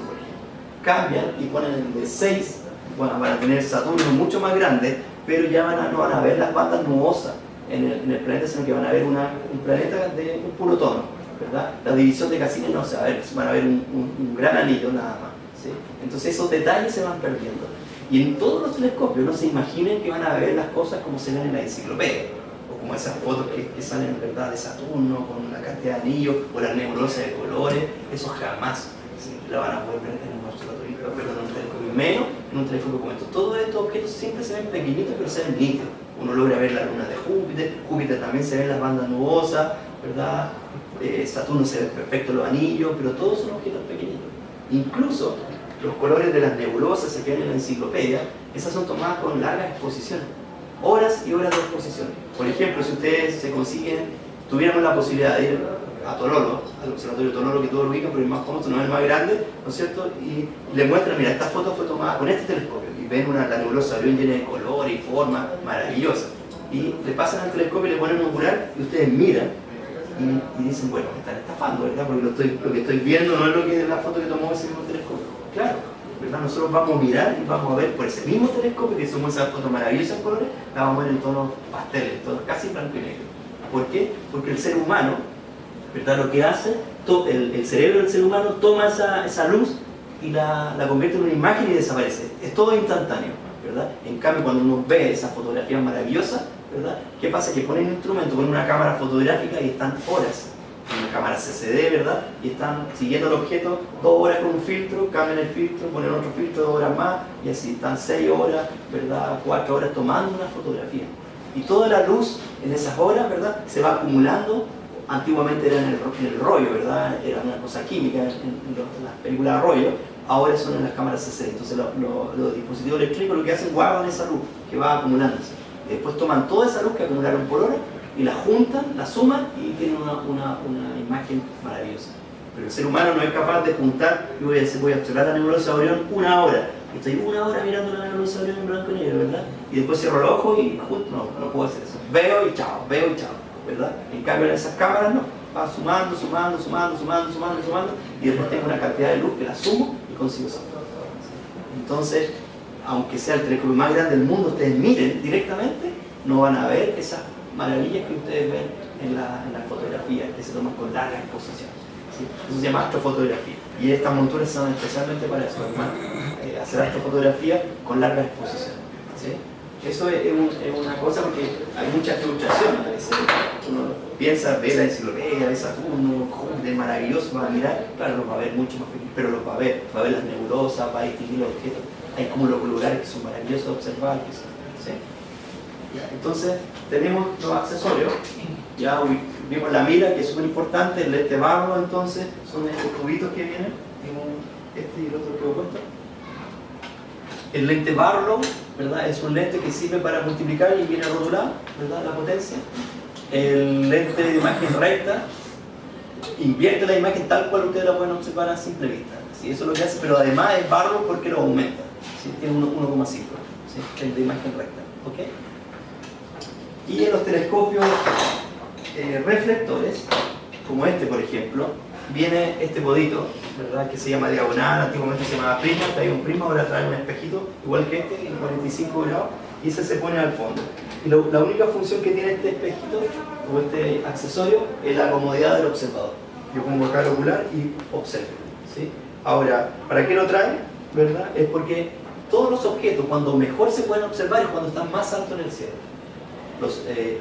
Cambian y ponen el de 6, bueno, van a tener Saturno mucho más grande, pero ya no van a ver las bandas nubosas en el planeta, sino que van a ver un planeta de un puro tono, ¿verdad? La división de Cassini no se va a ver, van a ver un gran anillo nada más. ¿Sí? Entonces esos detalles se van perdiendo. Y en todos los telescopios no se imaginen que van a ver las cosas como se ven en la enciclopedia, o como esas fotos que salen, ¿verdad?, de Saturno con una cantidad de anillos, o las nebulosas de colores, eso jamás la van a poder ver en un telescopio, menos en un telescopio como esto. Todos estos objetos siempre se ven pequeñitos, pero se ven nítidos. Uno logra ver la luna de Júpiter también se ven las bandas nubosas, ¿verdad? Saturno se ve perfecto los anillos, pero todos son objetos pequeñitos. Incluso los colores de las nebulosas que ven en la enciclopedia, esas son tomadas con largas exposiciones, horas y horas de exposición. Por ejemplo, si ustedes tuviéramos la posibilidad de ir a Tololo, al observatorio de Tololo, que todos lo ubican, pero es más famoso, no es el más grande, ¿no es cierto? Y le muestran, mira, esta foto fue tomada con este telescopio, y ven la nebulosa Orión llena de colores y formas maravillosas. Y le pasan al telescopio y le ponen un ocular, y ustedes miran, y dicen, bueno, me están estafando, ¿verdad? Porque lo que estoy viendo no es lo que es la foto que tomó ese mismo telescopio. Claro, ¿verdad? Nosotros vamos a mirar y vamos a ver por ese mismo telescopio que somos esas fotos maravillosas en colores, la vamos a ver en tonos pasteles, tonos casi blanco y negro. ¿Por qué? Porque el ser humano, ¿verdad?, lo que hace, el cerebro del ser humano toma esa luz y la convierte en una imagen y desaparece. Es todo instantáneo, ¿verdad? En cambio, cuando uno ve esas fotografías maravillosas, ¿verdad?, ¿qué pasa? Que ponen un instrumento, ponen una cámara fotográfica y están horas, una cámara CCD, ¿verdad?, y están siguiendo el objeto 2 horas con un filtro, cambian el filtro, ponen otro filtro 2 horas más, y así están 6 horas, ¿verdad?, 4 horas tomando una fotografía. Y toda la luz en esas horas, ¿verdad?, se va acumulando. Antiguamente era en el rollo, ¿verdad?, era una cosa química en las películas de rollo, ahora son en las cámaras CCD. Entonces los dispositivos eléctricos lo que hacen, guardan esa luz que va acumulándose. Y después toman toda esa luz que acumularon por hora y la juntan, la suman y tienen una imagen maravillosa. Pero el ser humano no es capaz de juntar, y voy a observar la nebulosa de Orión 1 hora. Estoy 1 hora mirando la nebulosa de Orión en blanco y negro, ¿verdad? Y después cierro los ojos y junto, no puedo hacer eso. Veo y chao, ¿verdad? En cambio en esas cámaras no, va sumando, y después tengo una cantidad de luz que la sumo y consigo eso. Entonces, aunque sea el telescopio más grande del mundo, ustedes miren directamente, no van a ver esas maravillas que ustedes ven en las fotografías que se toman con larga exposición. ¿Sí? Eso se llama astrofotografía. Y estas monturas son especialmente para eso, hacer astrofotografía con larga exposición. ¿Sí? Eso es una cosa porque hay mucha frustración a veces. Uno piensa, ve la enciclopedia, ve Saturno, Júpiter, maravilloso, va a mirar, claro, los va a ver mucho más pequeños, pero los va a ver las nebulosas, va a distinguir los objetos. Hay cúmulos globulares que son maravillosos de observar. ¿Sí? Entonces, tenemos los accesorios. Ya vimos la mira, que es súper importante, el lente barro, entonces, son estos cubitos que vienen, este y el otro que he puesto. El lente Barlow, ¿verdad? Es un lente que sirve para multiplicar y viene rotulado, ¿verdad? La potencia. El lente de imagen recta invierte la imagen tal cual ustedes la pueden observar a simple vista. ¿Sí? Eso es lo que hace, pero además es Barlow porque lo aumenta. ¿Sí? Tiene 1,5, ¿sí? El de imagen recta. ¿Okay? Y en los telescopios reflectores, como este por ejemplo, viene este bodito, ¿verdad? Que se llama diagonal, antiguamente se llamaba prisma, trae un prisma, ahora trae un espejito, igual que este, en 45 grados, y ese se pone al fondo. Y la única función que tiene este espejito, o este accesorio, es la comodidad del observador. Yo pongo acá el ocular y observo. ¿Sí? Ahora, ¿para qué lo trae? ¿Verdad? Es porque todos los objetos, cuando mejor se pueden observar, es cuando están más altos en el cielo.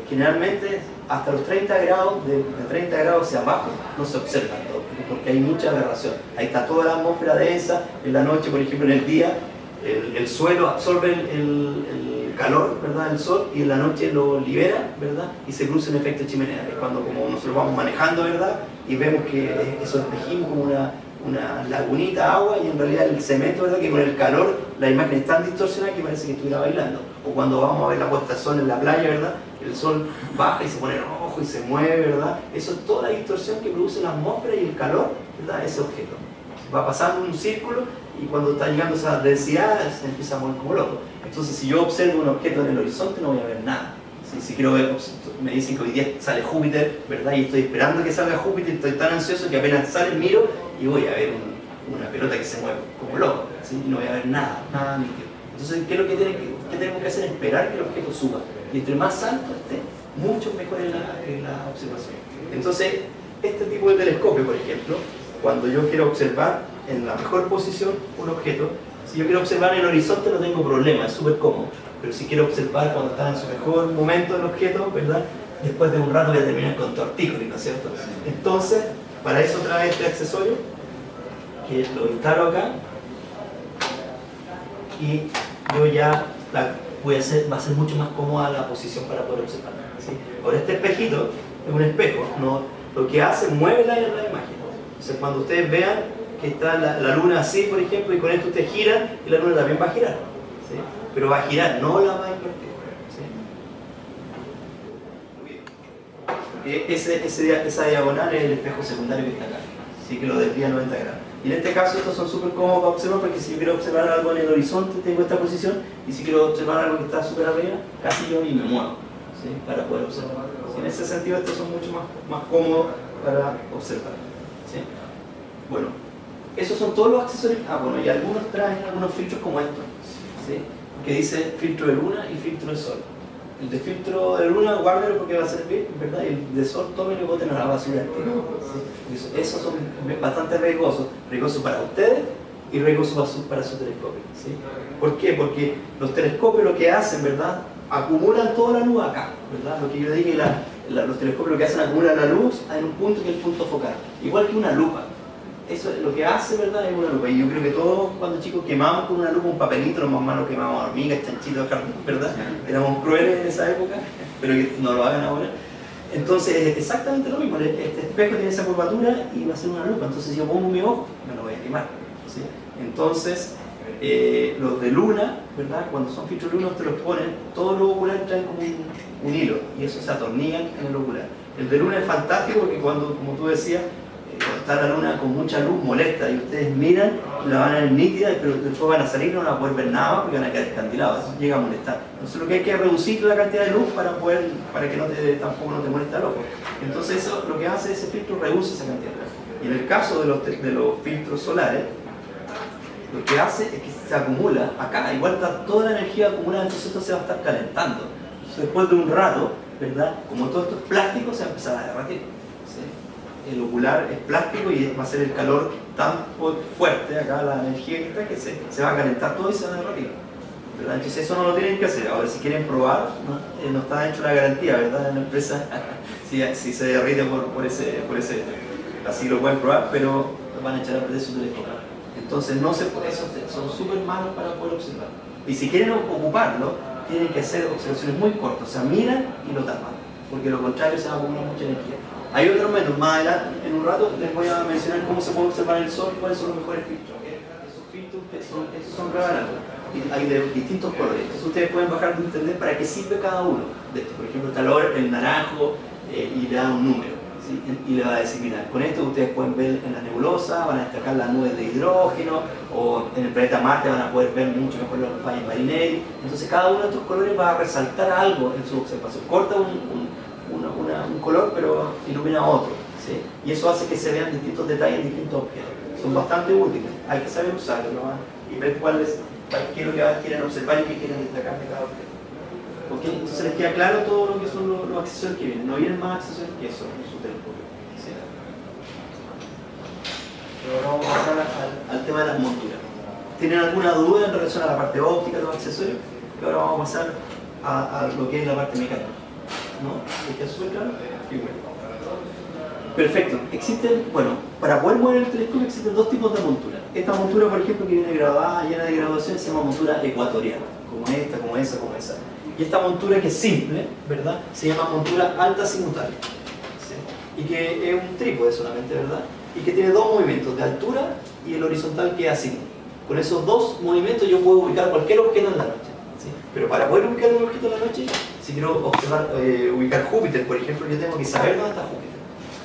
Generalmente hasta los 30 grados, de 30 grados hacia abajo, no se observan todo, porque hay mucha aberración. Ahí está toda la atmósfera densa, en la noche, por ejemplo, en el día, el suelo absorbe el calor, ¿verdad?, del sol, y en la noche lo libera, ¿verdad?, y se produce un efecto chimenea. Es cuando como nosotros vamos manejando, ¿verdad?, y vemos que eso espejimos como una lagunita, agua, y en realidad el cemento, ¿verdad?, que con el calor la imagen es tan distorsionada que parece que estuviera bailando. O cuando vamos a ver la puesta de sol en la playa, ¿verdad?, el sol baja y se pone rojo y se mueve, ¿verdad? Eso es toda la distorsión que produce la atmósfera y el calor, ¿verdad?, ese objeto. Va pasando un círculo y cuando está llegando a esa densidad se empieza a mover como loco. Entonces, si yo observo un objeto en el horizonte, no voy a ver nada. Si quiero ver, me dicen que hoy día sale Júpiter, ¿verdad?, y estoy esperando que salga Júpiter, estoy tan ansioso que apenas sale, miro y voy a ver una pelota que se mueve como loco, ¿sí? Y no voy a ver nada nítido. Entonces, ¿qué es lo que tenemos que hacer? Esperar que el objeto suba. Y entre más alto esté, mucho mejor es la observación. Entonces, este tipo de telescopio, por ejemplo, cuando yo quiero observar en la mejor posición un objeto, si yo quiero observar en el horizonte no tengo problema, es súper cómodo. Pero si quiero observar cuando está en su mejor momento el objeto, ¿verdad?, después de un rato voy a terminar con tortícolis, ¿no es cierto? Entonces, para eso trae este accesorio, que lo instalo acá, y yo ya va a ser mucho más cómoda la posición para poder observar. ¿Sí? Ahora este espejito es un espejo, ¿no? Lo que hace, mueve la imagen. Entonces cuando ustedes vean que está la luna así, por ejemplo, y con esto ustedes giran, y la luna también va a girar. ¿Sí? Pero va a girar, no la va a invertir. ¿Sí? Esa diagonal es el espejo secundario que está acá. Así que lo desvía 90 grados. Y en este caso estos son súper cómodos para observar, porque si yo quiero observar algo en el horizonte tengo esta posición, y si quiero observar algo que está súper arriba, casi yo ni me muevo, ¿sí?, para poder observar. ¿Sí? En ese sentido estos son mucho más cómodos para observar. ¿Sí? Bueno, esos son todos los accesorios. Bueno, y algunos traen algunos filtros como estos, ¿sí?, que dice filtro de luna y filtro de sol. El de filtro de luna, guárdelo porque va a servir, ¿verdad? Y el de sol, tómenlo y boten a la basura. ¿Sí? Esos son bastante riesgosos para ustedes y riesgosos para su telescopio. ¿Sí? ¿Por qué? Porque los telescopios lo que hacen, ¿verdad?, acumulan toda la luz acá, ¿verdad? Lo que yo dije, los telescopios lo que hacen, acumulan la luz en un punto que es el punto focal, igual que una lupa. Eso es lo que hace, ¿verdad?, es una lupa. Y yo creo que todos cuando chicos quemamos con una lupa un papelito, los más malos quemamos hormigas, chanchitos, ¿verdad? Éramos crueles en esa época, pero que no lo hagan ahora. Entonces es exactamente lo mismo, este espejo tiene esa curvatura y va a ser una lupa. Entonces si yo pongo mi ojo, me lo voy a quemar. ¿Sí? Entonces los de luna, ¿verdad?, cuando son filtros de luna, te los ponen, todos los oculares traen como un hilo y eso se atornillan en el ocular. El de luna es fantástico porque cuando, como tú decías, cuando está la luna con mucha luz molesta y ustedes miran, la van a ver nítida, pero después van a salir y no van a poder ver nada porque van a quedar escandilados, llega a molestar. Entonces lo que hay que reducir la cantidad de luz para que tampoco no te moleste el ojo. Entonces eso lo que hace ese filtro, reduce esa cantidad de luz. Y en el caso de los filtros solares, lo que hace es que se acumula acá, igual está toda la energía acumulada, entonces esto se va a estar calentando. Entonces, después de un rato, ¿verdad? Como todo esto es plástico, se va a empezar a derretir. ¿Sí? El ocular es plástico y va a ser el calor tan fuerte, acá la energía que está, que se va a calentar todo y se va a derretir. ¿Verdad? Entonces eso no lo tienen que hacer. Ahora, si quieren probar, no está hecho una garantía, ¿verdad? En la empresa, si se derrite por ese así lo pueden probar, pero van a echar a perder su telescopio. Entonces no se puede, esos son súper malos para poder observar. Y si quieren ocuparlo, tienen que hacer observaciones muy cortas, o sea, miran y lo tapan, porque lo contrario se va a acumular mucha energía. Hay otros métodos, más adelante, en un rato, les voy a mencionar cómo se puede observar el Sol, cuáles son los mejores filtros. Esos filtros esos son revelados, y hay de distintos colores. Entonces ustedes pueden bajar de internet para qué sirve cada uno de estos. Por ejemplo, está el naranjo y le da un número. ¿Sí? Y le va a decir, mira, con esto ustedes pueden ver en la nebulosa, van a destacar las nubes de hidrógeno, o en el planeta Marte van a poder ver mucho mejor los valles Marinelli. Entonces cada uno de estos colores va a resaltar algo en su observación. Corta un color, pero ilumina otro. ¿Sí? Y eso hace que se vean distintos detalles en distintos objetos. Son bastante útiles, hay que saber usarlos, ¿no? Y ver qué es lo que quieren observar y qué quieren destacar de cada objeto. ¿Okay? Entonces les queda claro todo lo que son los accesorios que vienen. No vienen más accesorios que eso en su telescopio. ¿Sí? Pero ahora vamos a pasar al tema de las monturas. ¿Tienen alguna duda en relación a la parte óptica de los accesorios? Y ahora vamos a pasar a lo que es la parte mecánica. ¿No? ¿Les queda súper claro? Sí, bueno. Perfecto. Para poder mover el telescopio existen dos tipos de montura. Esta montura, por ejemplo, que viene grabada, llena de graduación, se llama montura ecuatoriana. Como esta, como esa, como esa. Y esta montura que es simple, ¿verdad? Se llama montura alta simultánea. ¿Sí? Y que es un trípode solamente, ¿verdad? Y que tiene dos movimientos, de altura y el horizontal que es así. Con esos dos movimientos yo puedo ubicar cualquier objeto en la noche. ¿Sí? Pero para poder ubicar un objeto en la noche, si quiero ubicar Júpiter, por ejemplo, yo tengo que saber dónde está Júpiter.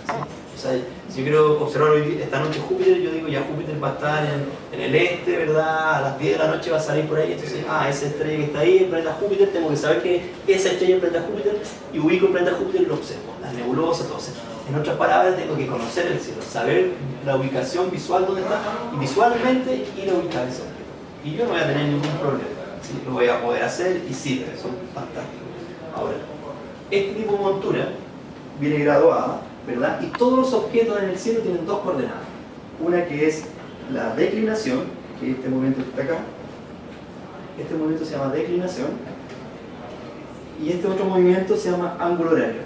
¿Sí? O sea, si yo quiero observar esta noche Júpiter, yo digo ya Júpiter va a estar en el este, ¿verdad? A las 10 de la noche va a salir por ahí, entonces, esa estrella que está ahí, el planeta Júpiter, tengo que saber que esa estrella es el planeta Júpiter, y ubico el planeta Júpiter y lo observo, las nebulosas, todo eso. En otras palabras, tengo que conocer el cielo, saber la ubicación visual dónde está, y visualmente ir a ubicar ese objeto. Y yo no voy a tener ningún problema, ¿sí? Lo voy a poder hacer y sirve, son fantásticos. Ahora, este tipo de montura viene graduada, ¿verdad? Y todos los objetos en el cielo tienen dos coordenadas. Una que es la declinación, que este movimiento que está acá. Este movimiento se llama declinación. Y este otro movimiento se llama ángulo horario,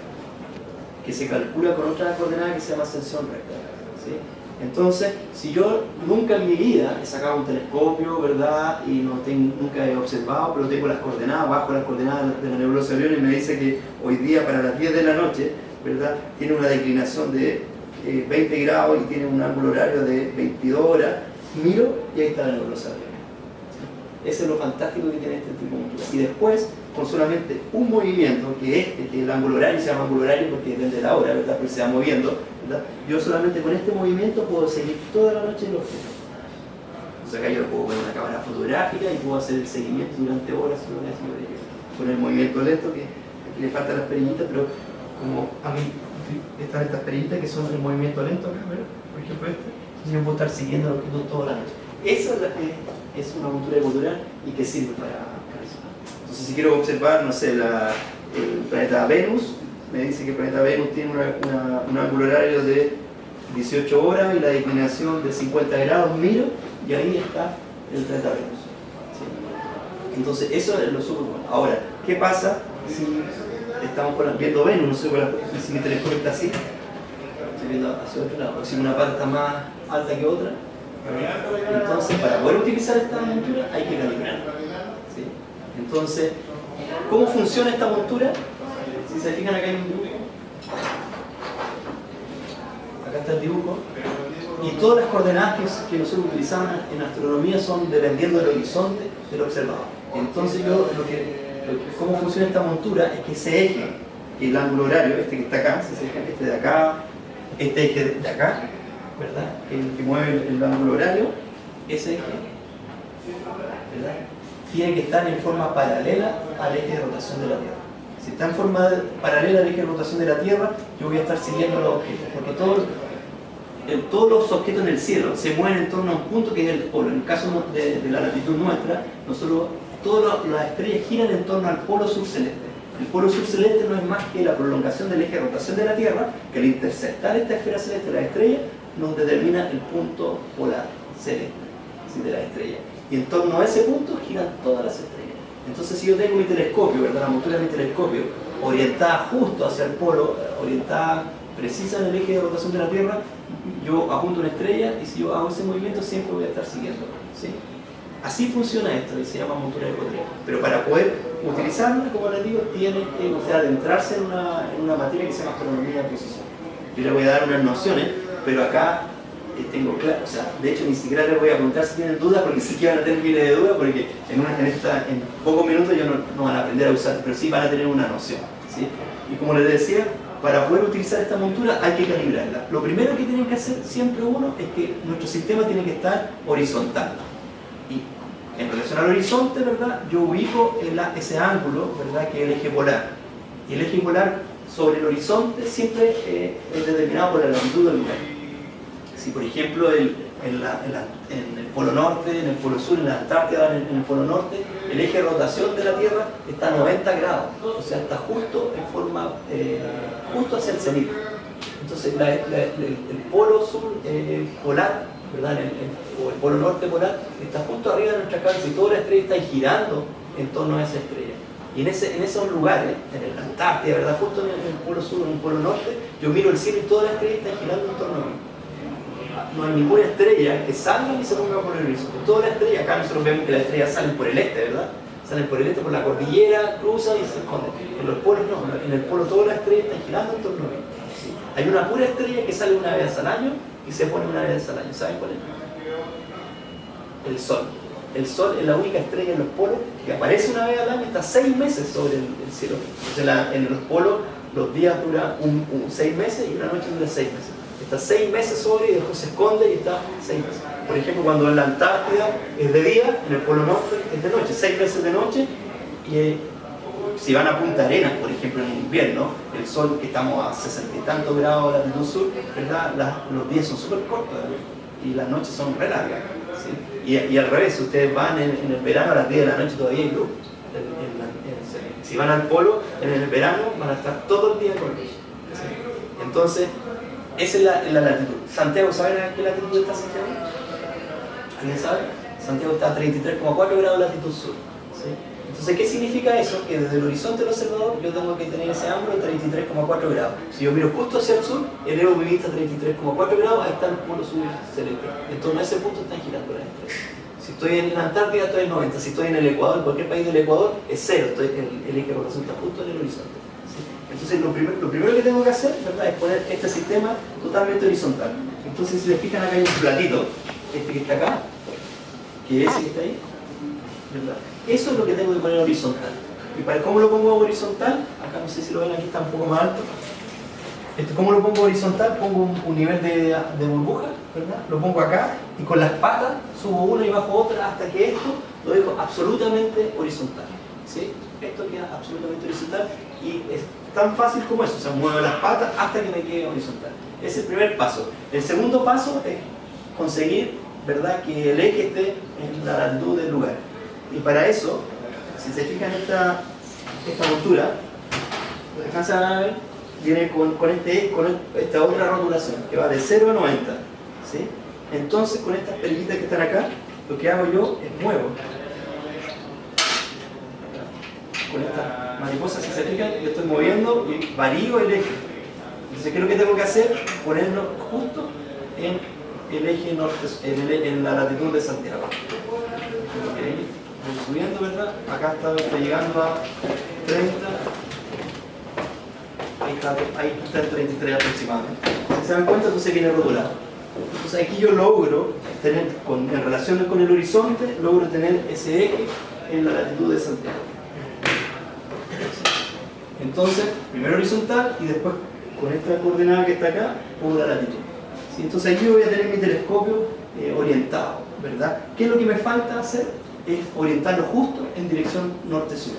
que se calcula con otra coordenada que se llama ascensión recta. ¿Sí? Entonces, si yo nunca en mi vida he sacado un telescopio, ¿verdad? Y nunca he observado, pero tengo las coordenadas, bajo las coordenadas de la nebulosa de Orión y me dice que hoy día para las 10 de la noche, ¿verdad? Tiene una declinación de 20 grados y tiene un ángulo horario de 22 horas, miro y ahí está la nebulosa de Orión. ¿Sí? Ese es lo fantástico que tiene este tipo de montura. Y después, con solamente un movimiento, que el ángulo horario se llama ángulo horario porque depende de la hora, ¿verdad? Porque se va moviendo, ¿verdad? Yo solamente con este movimiento puedo seguir toda la noche el objeto. O sea, acá yo puedo poner una cámara fotográfica y puedo hacer el seguimiento durante horas con el movimiento lento, que aquí le faltan las perillitas, pero como a mí están estas perillitas que son el movimiento lento, ¿verdad? Por ejemplo entonces yo puedo estar siguiendo el objeto toda la noche. Esa es una montura ecuatorial y que sirve para eso. Entonces si quiero observar, no sé, el planeta Venus, me dice que el planeta Venus tiene un ángulo horario de 18 horas y la declinación de 50 grados, miro y ahí está el planeta Venus. ¿Sí? Entonces eso es lo súper bueno. Ahora, ¿qué pasa si estamos viendo Venus? No sé si mi telescopio está así, estoy viendo hacia otro lado, o si una pata está más alta que otra. Entonces, para poder utilizar esta montura hay que calibrar. ¿Sí? Entonces, ¿cómo funciona esta montura? Si se fijan, acá hay un dibujo. Acá está el dibujo. Y todas las coordenadas que nosotros utilizamos en astronomía son dependiendo del horizonte del observador. Entonces, cómo funciona esta montura es que ese eje, el ángulo horario, este que está acá, si se fijan, este de acá, este eje de acá, ¿verdad? El que mueve el ángulo horario, ese eje, ¿verdad? Tiene que estar en forma paralela al eje de rotación de la Tierra. Si está en forma paralela al eje de rotación de la Tierra, yo voy a estar siguiendo los objetos, porque todo todos los objetos en el cielo se mueven en torno a un punto que es el polo. En el caso de la latitud nuestra, nosotros, todas las estrellas giran en torno al polo sur celeste. El polo sur celeste no es más que la prolongación del eje de rotación de la Tierra, que al interceptar esta esfera celeste de la estrella nos determina el punto polar celeste, ¿sí?, de la estrella. Y en torno a ese punto giran todas las estrellas. Entonces, si yo tengo mi telescopio, ¿verdad?, la montura de mi telescopio orientada justo hacia el polo, orientada precisa en el eje de rotación de la Tierra, yo apunto una estrella y si yo hago ese movimiento siempre voy a estar siguiendo, ¿sí? Así funciona esto y se llama montura de Cotrea. Pero para poder utilizarla, como les digo, tiene que adentrarse en una materia que se llama astronomía de posición. Yo les voy a dar unas nociones, pero acá tengo claro, o sea, de hecho ni siquiera les voy a preguntar si tienen dudas, porque sí que van a tener miles de dudas, porque en pocos minutos ellos no van a aprender a usar, pero sí van a tener una noción, ¿sí? Y como les decía, para poder utilizar esta montura hay que calibrarla. Lo primero que tienen que hacer siempre uno es que nuestro sistema tiene que estar horizontal. Y en relación al horizonte, ¿verdad?, yo ubico ese ángulo, ¿verdad?, que es el eje polar. Y el eje polar sobre el horizonte siempre es determinado por la latitud del lugar. Si por ejemplo en el polo norte, en el polo sur, en la Antártida, en el polo norte, el eje de rotación de la Tierra está a 90 grados, o sea, está justo en forma, justo hacia el cenit. Entonces el polo sur polar, ¿verdad?, o el polo norte polar, está justo arriba de nuestra cabeza y toda la estrella está girando en torno a esa estrella. Y en esos lugares, en la Antártida, ¿verdad?, justo en el polo sur, en el polo norte, yo miro el cielo y toda la estrella está girando en torno a mí. No hay ninguna estrella que salga ni se ponga por el horizonte. Todas las estrellas, acá nosotros vemos que las estrellas salen por el este, ¿verdad? Salen por el este, por la cordillera, cruzan y se esconden. En los polos no, en el polo todas las estrellas están girando en torno a mí. ¿Sí? Hay una pura estrella que sale una vez al año y se pone una vez al año. ¿Saben cuál es? El Sol. El Sol es la única estrella en los polos que aparece una vez al año y está 6 meses sobre el cielo. Entonces en los polos los días duran 6 meses y una noche dura 6 meses. Está 6 meses sobre y después se esconde y está 6 meses. Por ejemplo, cuando en la Antártida es de día, en el Polo Norte es de noche, 6 meses de noche. Y si van a Punta Arenas, por ejemplo, en invierno, el sol, que estamos a 60 y tantos grados de latitud sur, ¿verdad?, los días son súper cortos, ¿verdad?, y las noches son re largas, ¿sí? Y al revés, si ustedes van en el verano, a las 10 de la noche todavía hay luz. Si van al polo, en el verano van a estar todo el día con luz, ¿sí? Entonces, esa es la latitud. Santiago, ¿saben a qué latitud está Santiago? ¿Alguien sabe? Santiago está a 33,4 grados de latitud sur, ¿sí? Entonces, ¿qué significa eso? Que desde el horizonte del observador yo tengo que tener ese ángulo de 33,4 grados. Si yo miro justo hacia el sur, elevo mi vista a 33,4 grados, ahí está el polo sur celeste. Entonces, a ese punto están girando las estrellas. Si estoy en la Antártida, estoy en 90. Si estoy en el Ecuador, en cualquier país del Ecuador, es 0. El eje de rotación está justo en el horizonte. Entonces, lo primero que tengo que hacer, ¿verdad?, es poner este sistema totalmente horizontal. Entonces, si se fijan, acá hay un platito, este que está acá, que ese que está ahí, ¿verdad? Eso es lo que tengo que poner horizontal. ¿Y para cómo lo pongo horizontal? Acá no sé si lo ven, aquí está un poco más alto. ¿Cómo lo pongo horizontal? Pongo un nivel de burbuja, ¿verdad? Lo pongo acá y con las patas subo una y bajo otra hasta que esto lo dejo absolutamente horizontal, ¿sí? Esto queda absolutamente horizontal y es tan fácil como eso, o sea, muevo las patas hasta que me quede horizontal. Ese es el primer paso. El segundo paso es conseguir, ¿verdad?, que el eje esté en la latitud del lugar. Y para eso, si se fijan esta montura, lo alcanzan a ver, viene con esta otra rotulación que va de 0 a 90, ¿sí? Entonces, con estas perillitas que están acá, lo que hago yo es muevo. Con esta mariposa, si se fijan, yo estoy moviendo y varío el eje. Entonces, ¿qué es lo que tengo que hacer? Ponerlo justo en el eje norte, en la latitud de Santiago. Okay. Voy subiendo, ¿verdad? Acá está llegando a 30. Ahí está el 33 aproximadamente. Si se dan cuenta, entonces viene rotulado. Entonces aquí yo logro tener, en relación con el horizonte, logro tener ese eje en la latitud de Santiago. Entonces, primero horizontal y después con esta coordenada que está acá, pongo la latitud. ¿Sí? Entonces aquí yo voy a tener mi telescopio orientado, ¿verdad? ¿Qué es lo que me falta hacer? Es orientarlo justo en dirección norte-sur.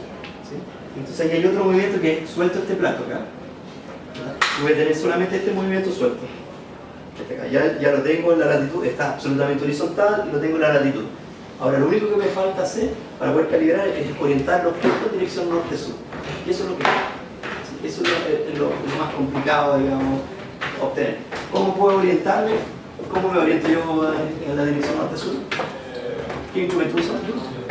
¿Sí? Entonces aquí hay otro movimiento que es suelto este plato acá. Voy a tener solamente este movimiento suelto. Ya lo tengo en la latitud, está absolutamente horizontal y lo tengo en la latitud. Ahora, lo único que me falta hacer para poder calibrar es orientar los objetos en dirección norte-sur. Y eso es lo que eso es lo más complicado, digamos, obtener. ¿Cómo puedo orientarme? ¿Cómo me oriento yo en la dirección norte-sur? ¿Qué instrumento uso?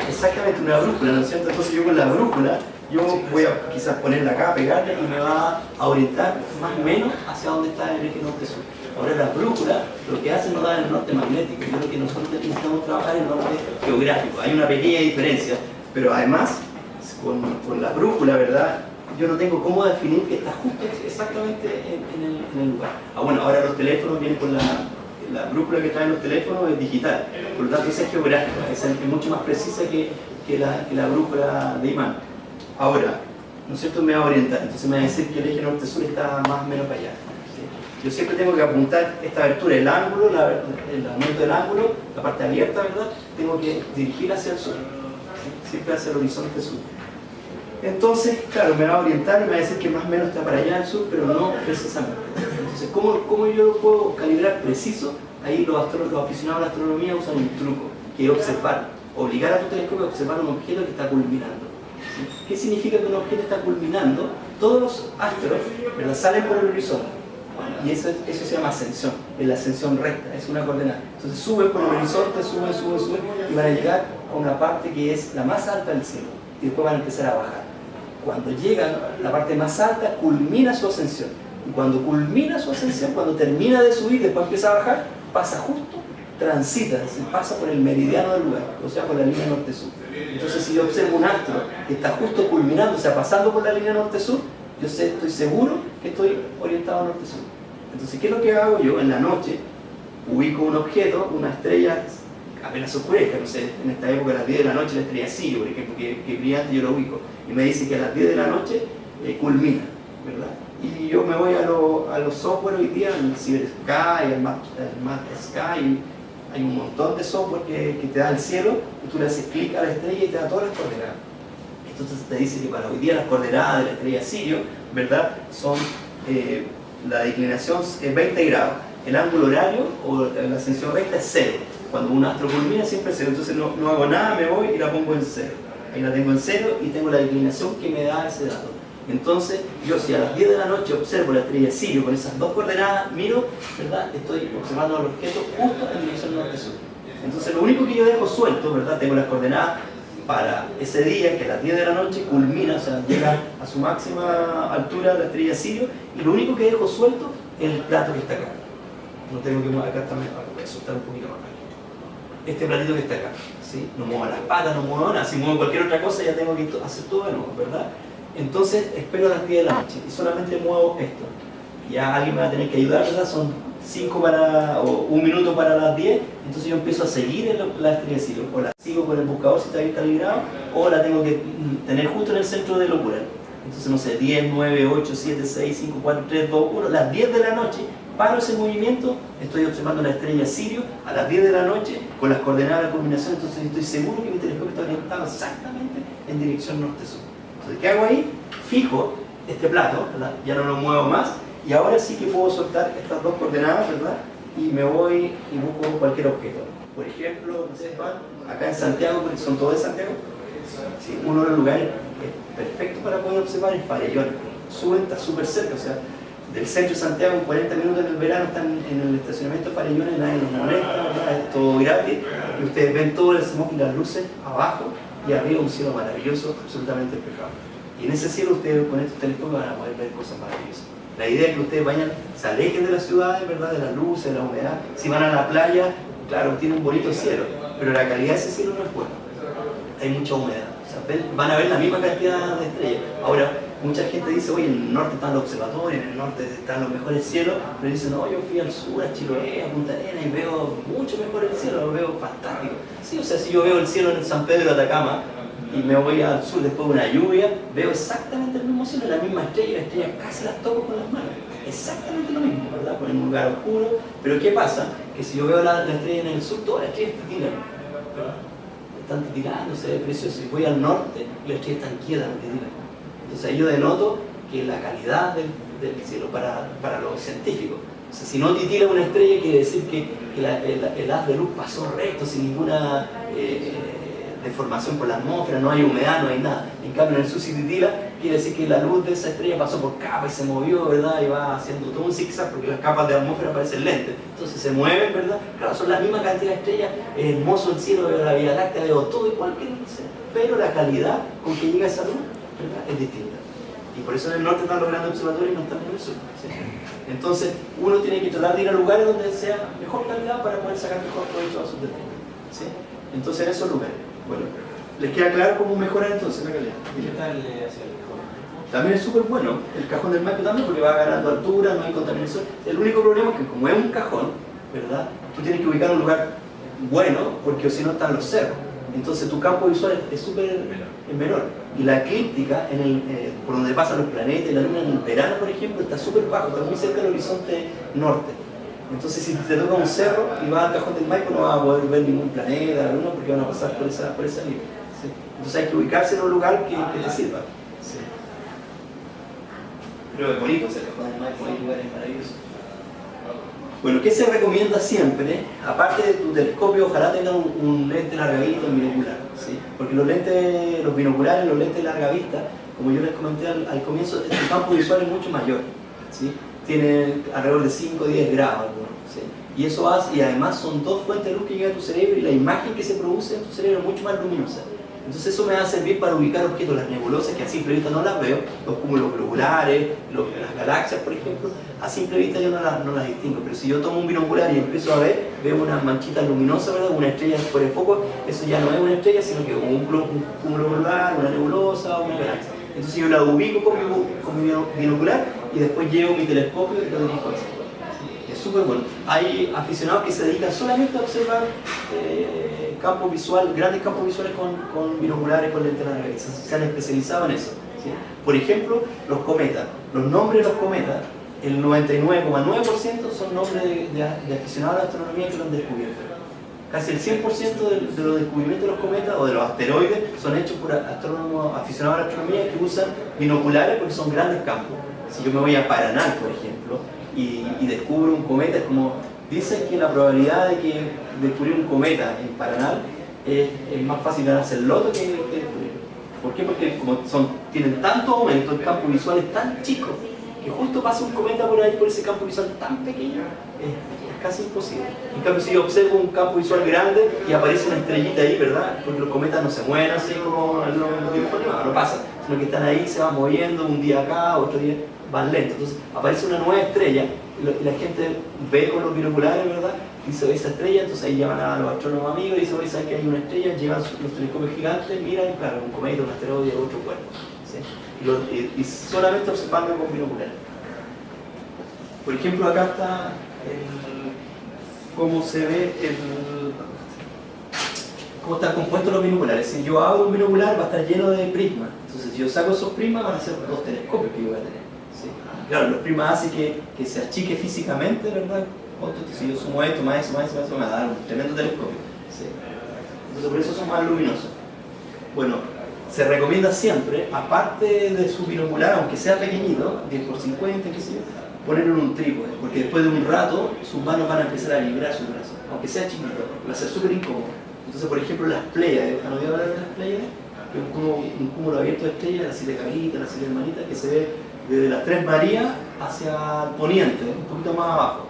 Exactamente una brújula, ¿no es cierto? Entonces yo con la brújula, yo voy a quizás ponerla acá, pegarla y me va a orientar más o menos hacia dónde está el eje norte-sur. Ahora la brújula lo que hace no da el norte magnético, yo creo que nosotros necesitamos trabajar el norte geográfico. Hay una pequeña diferencia, pero además con la brújula, ¿verdad? Yo no tengo cómo definir que está justo exactamente en el lugar. Bueno, ahora los teléfonos vienen con la brújula que traen los teléfonos es digital, por lo tanto esa es geográfica, es mucho más precisa que la brújula de imán. Ahora, ¿no es cierto? Me va a orientar, entonces me va a decir que el eje norte-sur está más o menos para allá. ¿Sí? Yo siempre tengo que apuntar esta abertura, el ángulo, el aumento del ángulo, la parte abierta, ¿verdad? Tengo que dirigir hacia el sur, ¿sí? Siempre hacia el horizonte sur. Entonces, claro, me va a orientar y me va a decir que más o menos está para allá al sur, pero no precisamente. Entonces, ¿cómo yo lo puedo calibrar preciso? Ahí los aficionados a la astronomía usan un truco, que es observar, obligar a tu telescopio a observar un objeto que está culminando. ¿Sí? ¿Qué significa que un objeto está culminando? Todos los astros, ¿verdad?, salen por el horizonte. Y eso se llama ascensión, es la ascensión recta, es una coordenada. Entonces suben por el horizonte, suben, y van a llegar a una parte que es la más alta del cielo, y después van a empezar a bajar. Cuando llegan a la parte más alta, culmina su ascensión. Y cuando culmina su ascensión, cuando termina de subir, después empieza a bajar, pasa justo, transita, se pasa por el meridiano del lugar, o sea, por la línea norte-sur. Entonces, si yo observo un astro que está justo culminando, o sea, pasando por la línea norte-sur, yo estoy seguro que estoy orientado norte-sur. Entonces, ¿qué es lo que hago yo? En la noche, ubico un objeto, una estrella, apenas oscurezca, no sé, en esta época a las 10 de la noche la estrella Sirio, por ejemplo, que brillante, yo lo ubico, y me dice que a las 10 de la noche culmina, ¿verdad? Y yo me voy a los software hoy día, el CiberSky, el MapSky, hay un montón de software que te da el cielo, y tú le haces clic a la estrella y te da todas las coordenadas. Entonces te dice que para hoy día las coordenadas de la estrella Sirio, ¿verdad?, son la declinación es 20 grados, el ángulo horario o la ascensión recta es 0. Cuando un astro culmina siempre es 0, entonces no hago nada, me voy y la pongo en 0. Ahí la tengo en 0 y tengo la declinación que me da ese dato. Entonces, yo si a las 10 de la noche observo la estrella Sirio con esas dos coordenadas, miro, ¿verdad?, estoy observando el objeto justo en dirección norte-sur. Entonces, lo único que yo dejo suelto, ¿verdad?, tengo las coordenadas para ese día, que a las 10 de la noche culmina, o sea, llega a su máxima altura la estrella Sirio, y lo único que dejo suelto es el plato que está acá. No tengo que mover acá también, voy a soltar un poquito más. Este platito que está acá, ¿sí? No muevo las patas, no muevo nada. Si muevo cualquier otra cosa ya tengo que hacer todo de nuevo, ¿verdad? Entonces espero a las 10 de la noche y solamente muevo esto. Ya alguien me va a tener que ayudar, ¿verdad? Son 1 minuto para las 10, entonces yo empiezo a seguir la estrella Sirio. O la sigo con el buscador si está bien calibrado, o la tengo que tener justo en el centro de locura. Entonces, no sé, 10, 9, 8, 7, 6, 5, 4, 3, 2, 1, las 10 de la noche, paro ese movimiento, estoy observando la estrella Sirio a las 10 de la noche con las coordenadas de la culminación, entonces estoy seguro que mi telescopio está orientado exactamente en dirección norte-sur. Entonces, ¿qué hago ahí? Fijo este plato, ¿verdad? Ya no lo muevo más, y ahora sí que puedo soltar estas dos coordenadas, ¿verdad? Y me voy y busco cualquier objeto. Por ejemplo, no sé, acá en Santiago, porque son todos de Santiago, sí, uno de los lugares perfecto para poder observar es Farellón. Suben, está súper cerca, o sea, del centro de Santiago en 40 minutos en el verano están en el estacionamiento de Farellón, nadie los molesta, ¿verdad? Es todo gratis, y ustedes ven todo el smog y las luces abajo, y arriba un cielo maravilloso, absolutamente despejado. Y en ese cielo ustedes con estos telescopios van a poder ver cosas maravillosas. La idea es que ustedes se alejen de las ciudades, ¿verdad?, de las luces, de la humedad. Si van a la playa, claro, tiene un bonito cielo, pero la calidad de ese cielo no es buena. Hay mucha humedad. O sea, van a ver la misma cantidad de estrellas. Ahora, mucha gente dice, oye, en el norte están los observatorios, en el norte están los mejores cielos, pero dicen, no, yo fui al sur, a Chiloé, a Punta Arenas, y veo mucho mejor el cielo, lo veo fantástico. Sí, o sea, si yo veo el cielo en San Pedro de Atacama, y me voy al sur después de una lluvia, veo exactamente el mismo cielo, la misma estrella, y la estrella casi las toco con las manos. Exactamente lo mismo, ¿verdad? Por un lugar oscuro. Pero ¿qué pasa? Que si yo veo la estrella en el sur, todas las estrellas titilan, ¿verdad? Están titilando, se ve precioso. Si voy al norte, las estrellas están quietas, no titilan. Entonces ahí yo denoto que la calidad del cielo para los científicos O sea, si no titila una estrella, quiere decir que el haz de luz pasó recto, sin ninguna deformación por la atmósfera, no hay humedad, no hay nada. En cambio, en el suscititila, quiere decir que la luz de esa estrella pasó por capas y se movió, ¿verdad? Y va haciendo todo un zigzag porque las capas de atmósfera parecen lentes. Entonces se mueven, ¿verdad? Claro, son la misma cantidad de estrellas, es hermoso el cielo, veo la Vía Láctea, veo todo igual que no sé, pero la calidad con que llega esa luz, ¿verdad? Es distinta. Y por eso en el norte están los grandes observatorios y no están en el sur. ¿Sí? Entonces, uno tiene que tratar de ir a lugares donde sea mejor calidad para poder sacar mejor provecho a sus destinos. ¿Sí? Entonces, en esos lugares. Bueno, ¿les queda claro cómo mejorar entonces la calidad? ¿Y qué tal hacia el cajón? También es súper bueno el cajón del Maipo también porque va ganando altura, no hay contaminación. El único problema es que como es un cajón, ¿verdad? Tú tienes que ubicar un lugar bueno porque si no están los cerros. Entonces tu campo visual es súper menor. Y la eclíptica, por donde pasan los planetas y la luna en el verano, por ejemplo, está súper bajo, está muy cerca del horizonte norte. Entonces si te toca un cerro y vas al cajón del Maipo no vas a poder ver ningún planeta, la luna, porque van a pasar por esa línea. ¿Sí? Entonces hay que ubicarse en un lugar que te sirva. ¿Sí? Pero es bonito ese cajón del Maipo, hay lugares maravillosos. Bueno, ¿qué se recomienda siempre? Aparte de tu telescopio, ojalá tengan un lente larga vista, un binocular, ¿sí? Porque los binoculares, los lentes larga vista, como yo les comenté al comienzo, el campo visual es mucho mayor, ¿sí? Tiene alrededor de 5 o 10 grados algunos, ¿sí? Y eso hace, y además son dos fuentes de luz que llegan a tu cerebro y la imagen que se produce en tu cerebro es mucho más luminosa. Entonces eso me va a servir para ubicar objetos, las nebulosas que a simple vista no las veo, los cúmulos globulares, las galaxias por ejemplo, a simple vista yo no las distingo, pero si yo tomo un binocular y empiezo a ver, veo unas manchitas luminosas, ¿verdad? Una estrella por el foco, eso ya no es una estrella, sino que un cúmulo globular, una nebulosa o una galaxia. Entonces yo la ubico con mi binocular y después llevo mi telescopio y lo dirijo así. Es súper bueno. Hay aficionados que se dedican solamente a observar campos visuales, grandes campos visuales con binoculares, con lentes larga vista. Se han especializado en eso. ¿Sí? Por ejemplo, los cometas. Los nombres de los cometas, el 99,9% son nombres de aficionados a la astronomía que lo han descubierto. Casi el 100% de los descubrimientos de los cometas o de los asteroides son hechos por astrónomos aficionados a la astronomía que usan binoculares porque son grandes campos. Si yo me voy a Paraná, por ejemplo, y descubro un cometa, es como dicen que la probabilidad de que descubrir un cometa en Paraná es más fácil ganarse el loto que descubrirlo. ¿Por qué? Porque como tienen tanto aumento, el campo visual es tan chico que justo pasa un cometa por ahí, por ese campo visual tan pequeño, es casi imposible. En cambio, si yo observo un campo visual grande y aparece una estrellita ahí, ¿verdad? Porque los cometas no se mueven así como en los dibujos animados, no pasa, sino que están ahí, se van moviendo un día acá, otro día van lento. Entonces aparece una nueva estrella y la gente ve con los binoculares, ¿verdad? Dice esa estrella, entonces ahí llaman a los astrónomos amigos y dicen, oye, ¿sabes que hay una estrella? Llevan los telescopios gigantes, miran y claro, un cometa, un asteroide, otro cuerpo. ¿Sí? Y solamente observando con binoculares. Por ejemplo, acá está cómo se ve cómo están compuestos los binoculares. Si yo hago un binocular va a estar lleno de prismas. Entonces si yo saco esos prismas van a ser dos telescopios que yo voy a tener. ¿Sí? Claro, los prismas hacen que se achique físicamente, ¿verdad? Si yo sumo esto, más eso, me va a dar un tremendo telescopio. ¿Sí? Entonces por eso son más luminosos. Bueno, se recomienda siempre, aparte de su binocular, aunque sea pequeñito, 10 por 50, qué sé yo, ponerlo en un trípode, porque después de un rato sus manos van a empezar a vibrar sus brazos, aunque sea chiquito, va a ser súper incómodo. Entonces, por ejemplo, las Pléyades, ¿han oído hablar de las Pléyades? Un cúmulo abierto de estrellas, las 7 cabritas, las 7 hermanitas, que se ve desde las 3 Marías hacia el poniente, un poquito más abajo.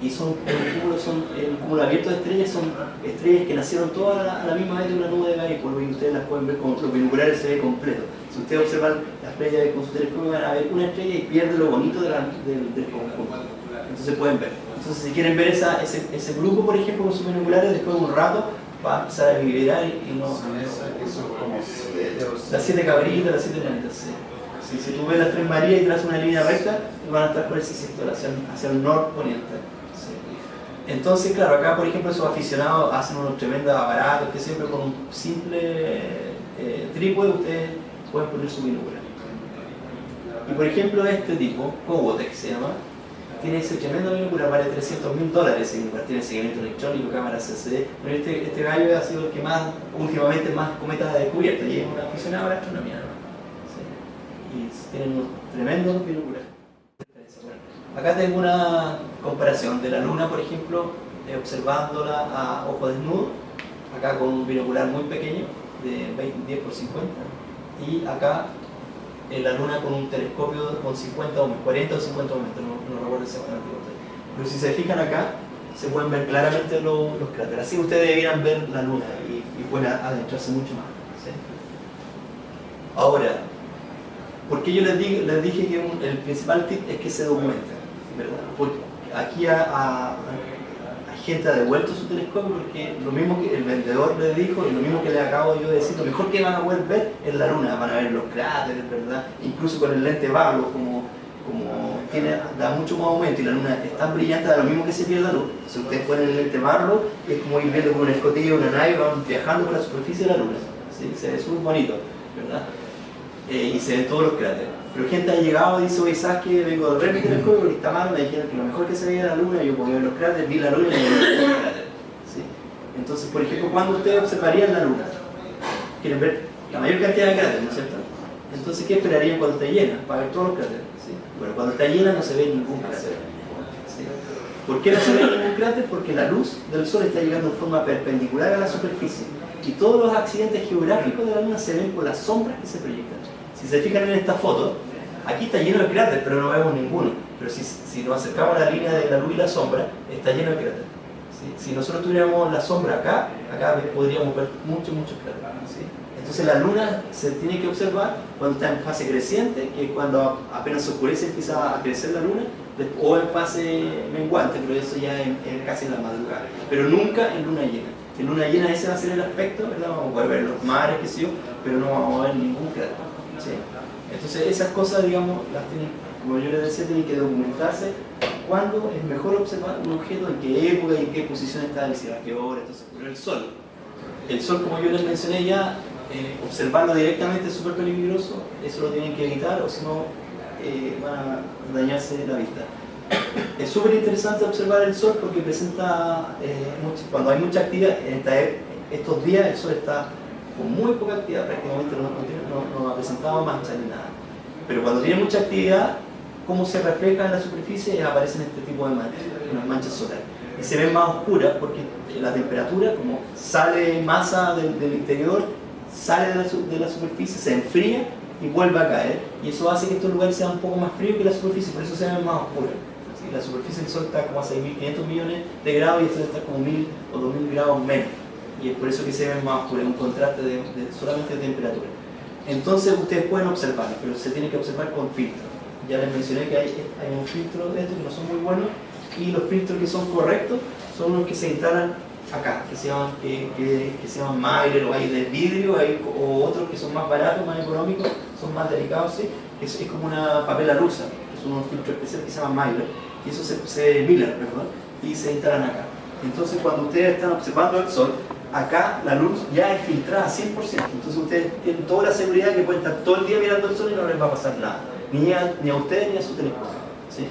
Y el cúmulo abierto de estrellas son estrellas que nacieron todas a la misma vez de una nube de gas y polvo, y ustedes las pueden ver con los binoculares, se ve completo. Si ustedes observan las Pléyades con su telescopio van a ver una estrella y pierde lo bonito del conjunto. Entonces pueden ver. Entonces si quieren ver ese grupo, por ejemplo, con sus binoculares, después de un rato va a empezar a vibrar y no... Eso como las 7 cabritas, las 7 hermanitas, sí. Si tú ves las 3 Marías y trazas una línea recta, van a estar por ese sector, hacia el norponiente. Sí. Entonces, claro, acá por ejemplo esos aficionados hacen unos tremendos aparatos que siempre con un simple trípode ustedes pueden poner su binocular. Y por ejemplo este tipo, Cobotec se llama, tiene ese tremendo binocular, vale $300.000 ese binocular, tiene seguimiento electrónico, cámara CCD. Pero este gallo ha sido el que últimamente más cometas ha descubierto y es un aficionado a la astronomía, ¿no? Sí. Y tienen unos tremendos binoculares. Acá tengo una comparación de la luna, por ejemplo, observándola a ojo desnudo, acá con un binocular muy pequeño, de 10 por 50, y acá la luna con un telescopio con 40 o 50 aumentos, no recuerdo exactamente cuánto. Pero si se fijan acá, se pueden ver claramente los cráteres. Así ustedes debieran ver la luna y pueden adentrarse mucho más. ¿Sí? Ahora, ¿por qué yo les dije que el principal tip es que se documenten? ¿Verdad? Porque aquí a gente ha devuelto su telescopio porque lo mismo que el vendedor le dijo y lo mismo que le acabo yo de decir, lo mejor que van a poder ver es la luna, van a ver los cráteres, ¿verdad? Incluso con el lente Barlow, como da mucho más aumento y la luna es tan brillante, da lo mismo que se pierde la luz. Si ustedes ponen el lente Barlow, es como ir viendo con una escotilla, una nave, van viajando por la superficie de la luna. ¿Sí? Se ve súper bonito, ¿verdad? Y se ven todos los cráteres. Pero gente ha llegado y dice, oye, ¿sabes qué? Vengo de ver mi telescopio porque está mal, me dijeron que lo mejor que se veía era la luna, yo podía ver los cráteres, vi la luna y no vi los cráteres. ¿Sí? Entonces, por ejemplo, ¿cuándo ustedes observarían la luna? Quieren ver la mayor cantidad de cráteres, ¿no es cierto? Entonces, ¿qué esperarían cuando esté llena? Para ver todos los cráteres. ¿Sí? Bueno, cuando está llena no se ve ningún cráter. ¿Sí? ¿Por qué no se ve ningún cráter? Porque la luz del Sol está llegando de forma perpendicular a la superficie. Y todos los accidentes geográficos de la luna se ven por las sombras que se proyectan. Si se fijan en esta foto, aquí está lleno de cráteres, pero no vemos ninguno. Pero si nos acercamos a la línea de la luz y la sombra, está lleno de cráteres. ¿Sí? Si nosotros tuviéramos la sombra acá podríamos ver muchos cráteres. ¿Sí? Entonces la luna se tiene que observar cuando está en fase creciente, que es cuando apenas se oscurece empieza a crecer la luna, o en fase menguante, pero eso ya es casi en la madrugada. Pero nunca en luna llena. En luna llena ese va a ser el aspecto, ¿verdad? Vamos a poder ver los mares, qué sé yo, pero no vamos a ver ningún cráter. ¿Sí? Entonces esas cosas, digamos, las tienen, como yo les decía, tienen que documentarse cuándo es mejor observar un objeto, en qué época y en qué posición está, y a qué hora. Entonces, pero el Sol, como yo les mencioné ya, observarlo directamente es súper peligroso, eso lo tienen que evitar o si no van a dañarse la vista. Es súper interesante observar el Sol porque presenta, cuando hay mucha actividad, estos días el Sol está con muy poca actividad, prácticamente no ha presentado manchas ni nada. Pero cuando tiene mucha actividad, cómo se refleja en la superficie, aparecen este tipo de manchas, unas manchas solares. Y se ven más oscuras porque la temperatura, como sale masa del interior, sale de la superficie, se enfría y vuelve a caer. Y eso hace que estos lugares sean un poco más fríos que la superficie, por eso se ven más oscuras. ¿Sí? La superficie del Sol está como a 6.500 millones de grados y esto está como 1.000 o 2.000 grados menos. Y es por eso que se ven más oscuros, un contraste solamente de temperatura. Entonces ustedes pueden observarlo, pero se tiene que observar con filtros. Ya les mencioné que hay un filtro de estos que no son muy buenos, y los filtros que son correctos son los que se instalan acá, que se llaman Myler, o hay de vidrio, o otros que son más baratos, más económicos, son más delicados, ¿sí? Es como una papel lusa, es un filtro especial que se llama Myler, y eso Miller, perdón, y se instalan acá. Entonces cuando ustedes están observando el Sol, acá la luz ya es filtrada 100%, entonces ustedes tienen toda la seguridad que pueden estar todo el día mirando el Sol y no les va a pasar nada, ni a ustedes ni a su telescopio, ¿sí?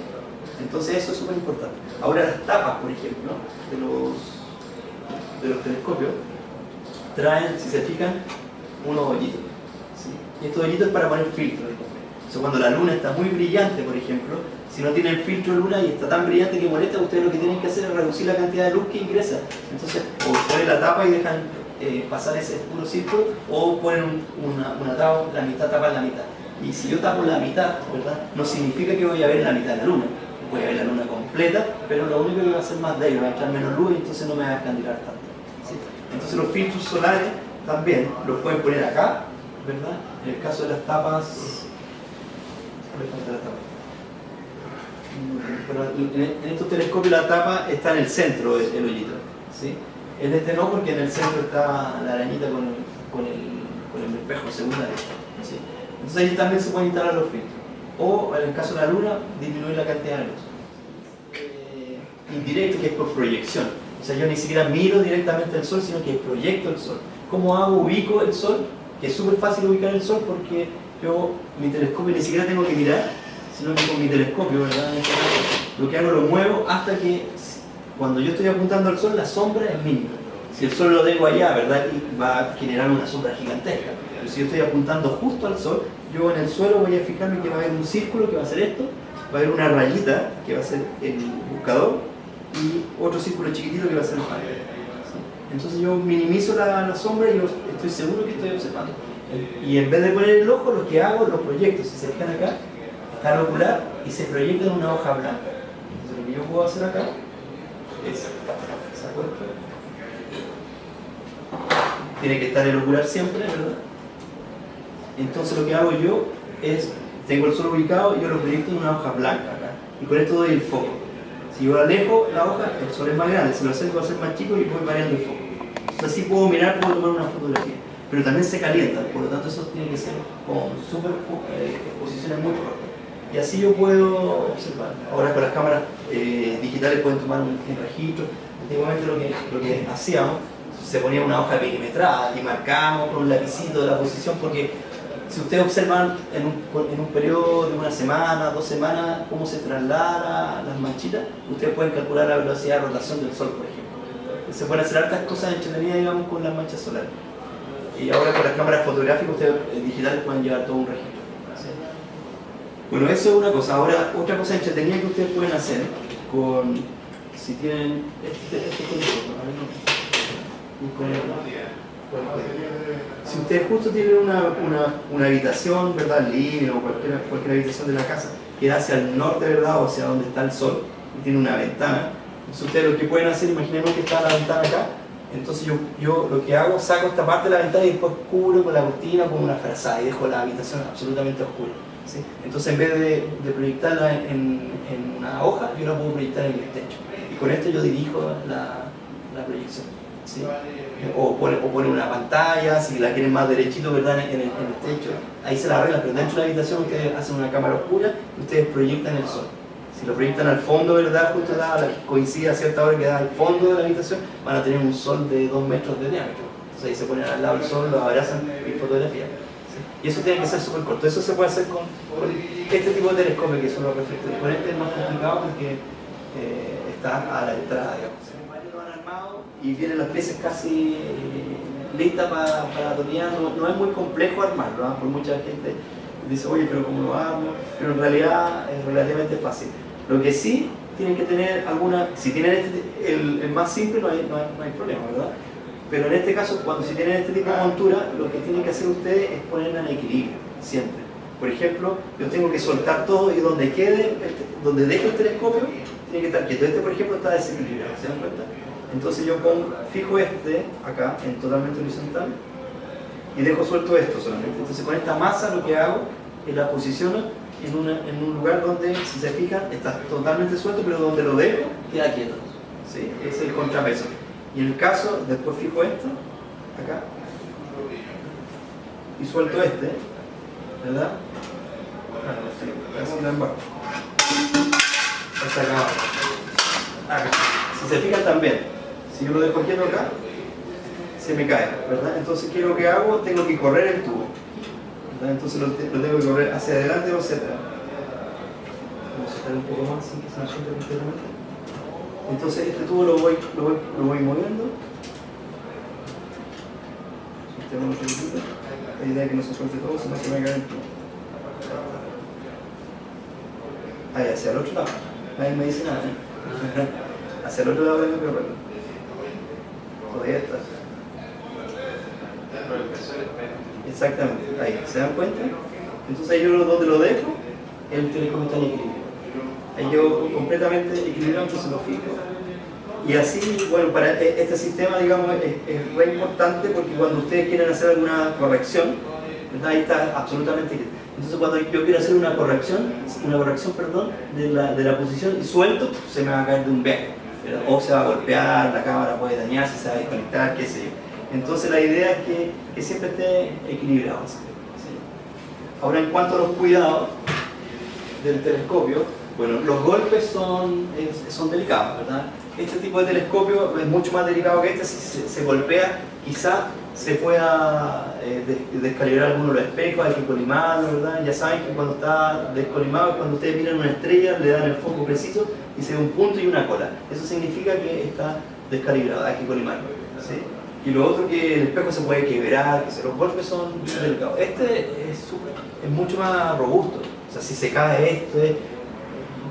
Entonces eso es súper importante. Ahora las tapas, por ejemplo, de los telescopios, traen, si se fijan, unos hoyitos, ¿sí? Y estos hoyitos es para poner filtros. O sea, cuando la luna está muy brillante, por ejemplo, si no tienen filtro de luna y está tan brillante que molesta, ustedes lo que tienen que hacer es reducir la cantidad de luz que ingresa. Entonces, o ponen la tapa y dejan pasar ese puro círculo, o ponen una tapa, la mitad tapan la mitad. Y si yo tapo la mitad, ¿verdad? No significa que voy a ver la mitad de la luna. Voy a ver la luna completa, pero lo único que va a hacer más débil, va a entrar menos luz y entonces no me va a escandilar tanto. ¿Sí? Entonces los filtros solares también los pueden poner acá, ¿verdad? En el caso de las tapas... Pero en estos telescopios la tapa está en el centro del hoyito, ¿sí? En este no, porque en el centro está la arañita con el espejo secundario, ¿sí? Entonces ahí también se pueden instalar los filtros. O en el caso de la luna, disminuir la cantidad de luz. Indirecto, que es por proyección. O sea, yo ni siquiera miro directamente el Sol, sino que proyecto el Sol. ¿Cómo hago? Ubico el Sol, que es súper fácil ubicar el Sol porque yo mi telescopio ni siquiera tengo que mirar, sino que con mi telescopio, ¿verdad? Lo que hago lo muevo hasta que cuando yo estoy apuntando al Sol, la sombra es mínima. Si el Sol lo tengo allá, ¿verdad? Y va a generar una sombra gigantesca. Pero si yo estoy apuntando justo al Sol, yo en el suelo voy a fijarme que va a haber un círculo que va a ser esto, va a haber una rayita que va a ser el buscador y otro círculo chiquitito que va a ser el panel. ¿Sí? Entonces yo minimizo la sombra y yo estoy seguro que estoy observando. Y en vez de poner el ojo, lo que hago, los proyectos, si se fijan acá, está el ocular y se proyecta en una hoja blanca. Entonces lo que yo puedo hacer acá es saco esto. Tiene que estar el ocular siempre, ¿verdad? Entonces lo que hago yo es, tengo el sol ubicado y yo lo proyecto en una hoja blanca acá. Y con esto doy el foco. Si yo alejo la hoja, el sol es más grande. Si lo acerco va a ser más chico y voy variando el foco. Entonces así puedo mirar, puedo tomar una fotografía. Pero también se calienta, por lo tanto eso tiene que ser con super exposiciones muy cortas. Y así yo puedo observar. Ahora con las cámaras digitales pueden tomar un registro. Antiguamente lo que hacíamos, se ponía una hoja perimetrada y marcábamos con un lapicito la posición, porque si ustedes observan en un periodo de una semana, 2 semanas, cómo se traslada las manchitas, ustedes pueden calcular la velocidad de rotación del sol, por ejemplo. Se pueden hacer hartas cosas entretenidas, digamos, con las manchas solares. Y ahora con las cámaras fotográficas ustedes digitales pueden llevar todo un registro. ¿Sí? Bueno, eso es una cosa. Ahora, otra cosa entretenida que ustedes pueden hacer con, si tienen si ustedes justo tienen una habitación, ¿verdad? Living o cualquier habitación de la casa que da hacia el norte, ¿verdad? O hacia donde está el sol y tiene una ventana. Entonces ustedes lo que pueden hacer, imaginemos que está la ventana acá. Entonces yo lo que hago, saco esta parte de la ventana y después cubro con la cortina con una frazada y dejo la habitación absolutamente oscura. ¿Sí? Entonces en vez de proyectarla en una hoja, yo la puedo proyectar en el techo. Y con esto yo dirijo la proyección. ¿Sí? O poner una pantalla, si la quieren más derechito, ¿verdad? En el techo, ahí se la arregla, pero dentro de la habitación ustedes hacen una cámara oscura y ustedes proyectan el sol. Si lo proyectan al fondo, ¿verdad? Justo coincide a cierta hora que da al fondo de la habitación, van a tener un sol de 2 metros de diámetro. Entonces ahí se ponen al lado del sol, lo abrazan y fotografían. ¿Sí? Y eso tiene que ser súper corto. Eso se puede hacer con este tipo de telescopio que son los reflectores. Con este es más complicado porque está a la entrada, digamos. Lo han armado y vienen las piezas casi listas para atornillar. No es muy complejo armarlo, ¿no? Por mucha gente dice, oye, pero ¿cómo lo armo? Pero en realidad es relativamente fácil. Lo que sí, tienen que tener alguna, si tienen el más simple no hay problema, ¿verdad? Pero en este caso, si tienen este tipo de montura, lo que tienen que hacer ustedes es ponerla en equilibrio, siempre. Por ejemplo, yo tengo que soltar todo y donde donde deje el telescopio, tiene que estar quieto. Este, por ejemplo, está desequilibrado, ¿se dan cuenta? Entonces yo fijo este acá, en totalmente horizontal, y dejo suelto esto solamente. Entonces con esta masa lo que hago es la posiciono en un lugar donde, si se fijan, está totalmente suelto, pero donde lo dejo queda quieto. ¿Sí? Es el contrapeso. Y en el caso, después fijo esto, acá, y suelto este, ¿verdad? Casi lo embarco. Hasta acá. Acá. Si se fijan también, si yo lo dejo quieto acá, se me cae, ¿verdad? Entonces, ¿qué es lo que hago? Tengo que correr el tubo, ¿verdad? Entonces lo tengo que correr hacia adelante o hacia atrás. Vamos a estar un poco más, sin que se me suelte completamente. Entonces este tubo lo voy moviendo. Soltemos un poquitito. La idea es que no se suelte todo, sino que se me cae el tubo. Ahí, hacia el otro lado. Nadie me dice nada, ¿eh? Hacia el otro lado tengo que correrlo. Todavía está. Exactamente, ahí, ¿se dan cuenta? Entonces ahí yo donde lo dejo, el telescopio está en equilibrio. Ahí yo completamente equilibrado, entonces lo fijo. Y así, bueno, para este sistema, digamos, es muy importante porque cuando ustedes quieren hacer alguna corrección, ¿verdad? Ahí está absolutamente equilibrado. Entonces cuando yo quiero hacer una corrección, de la posición y suelto, se me va a caer de un viaje, ¿verdad? O se va a golpear, la cámara puede dañarse, se va a desconectar, qué sé yo. Entonces la idea es que siempre esté equilibrado. ¿Sí? Ahora, en cuanto a los cuidados del telescopio, bueno, los golpes son delicados, ¿verdad? Este tipo de telescopio es mucho más delicado que este. Si se golpea, quizá se pueda descalibrar alguno de los espejos, hay que colimarlo, ¿verdad? Ya saben que cuando está descolimado es cuando ustedes miran una estrella, le dan el foco preciso y se ve un punto y una cola. Eso significa que está descalibrado, hay que colimarlo, ¿sí? Y lo otro, que el espejo se puede quebrar, que los golpes son delicados. Este es mucho más robusto, o sea, si se cae esto,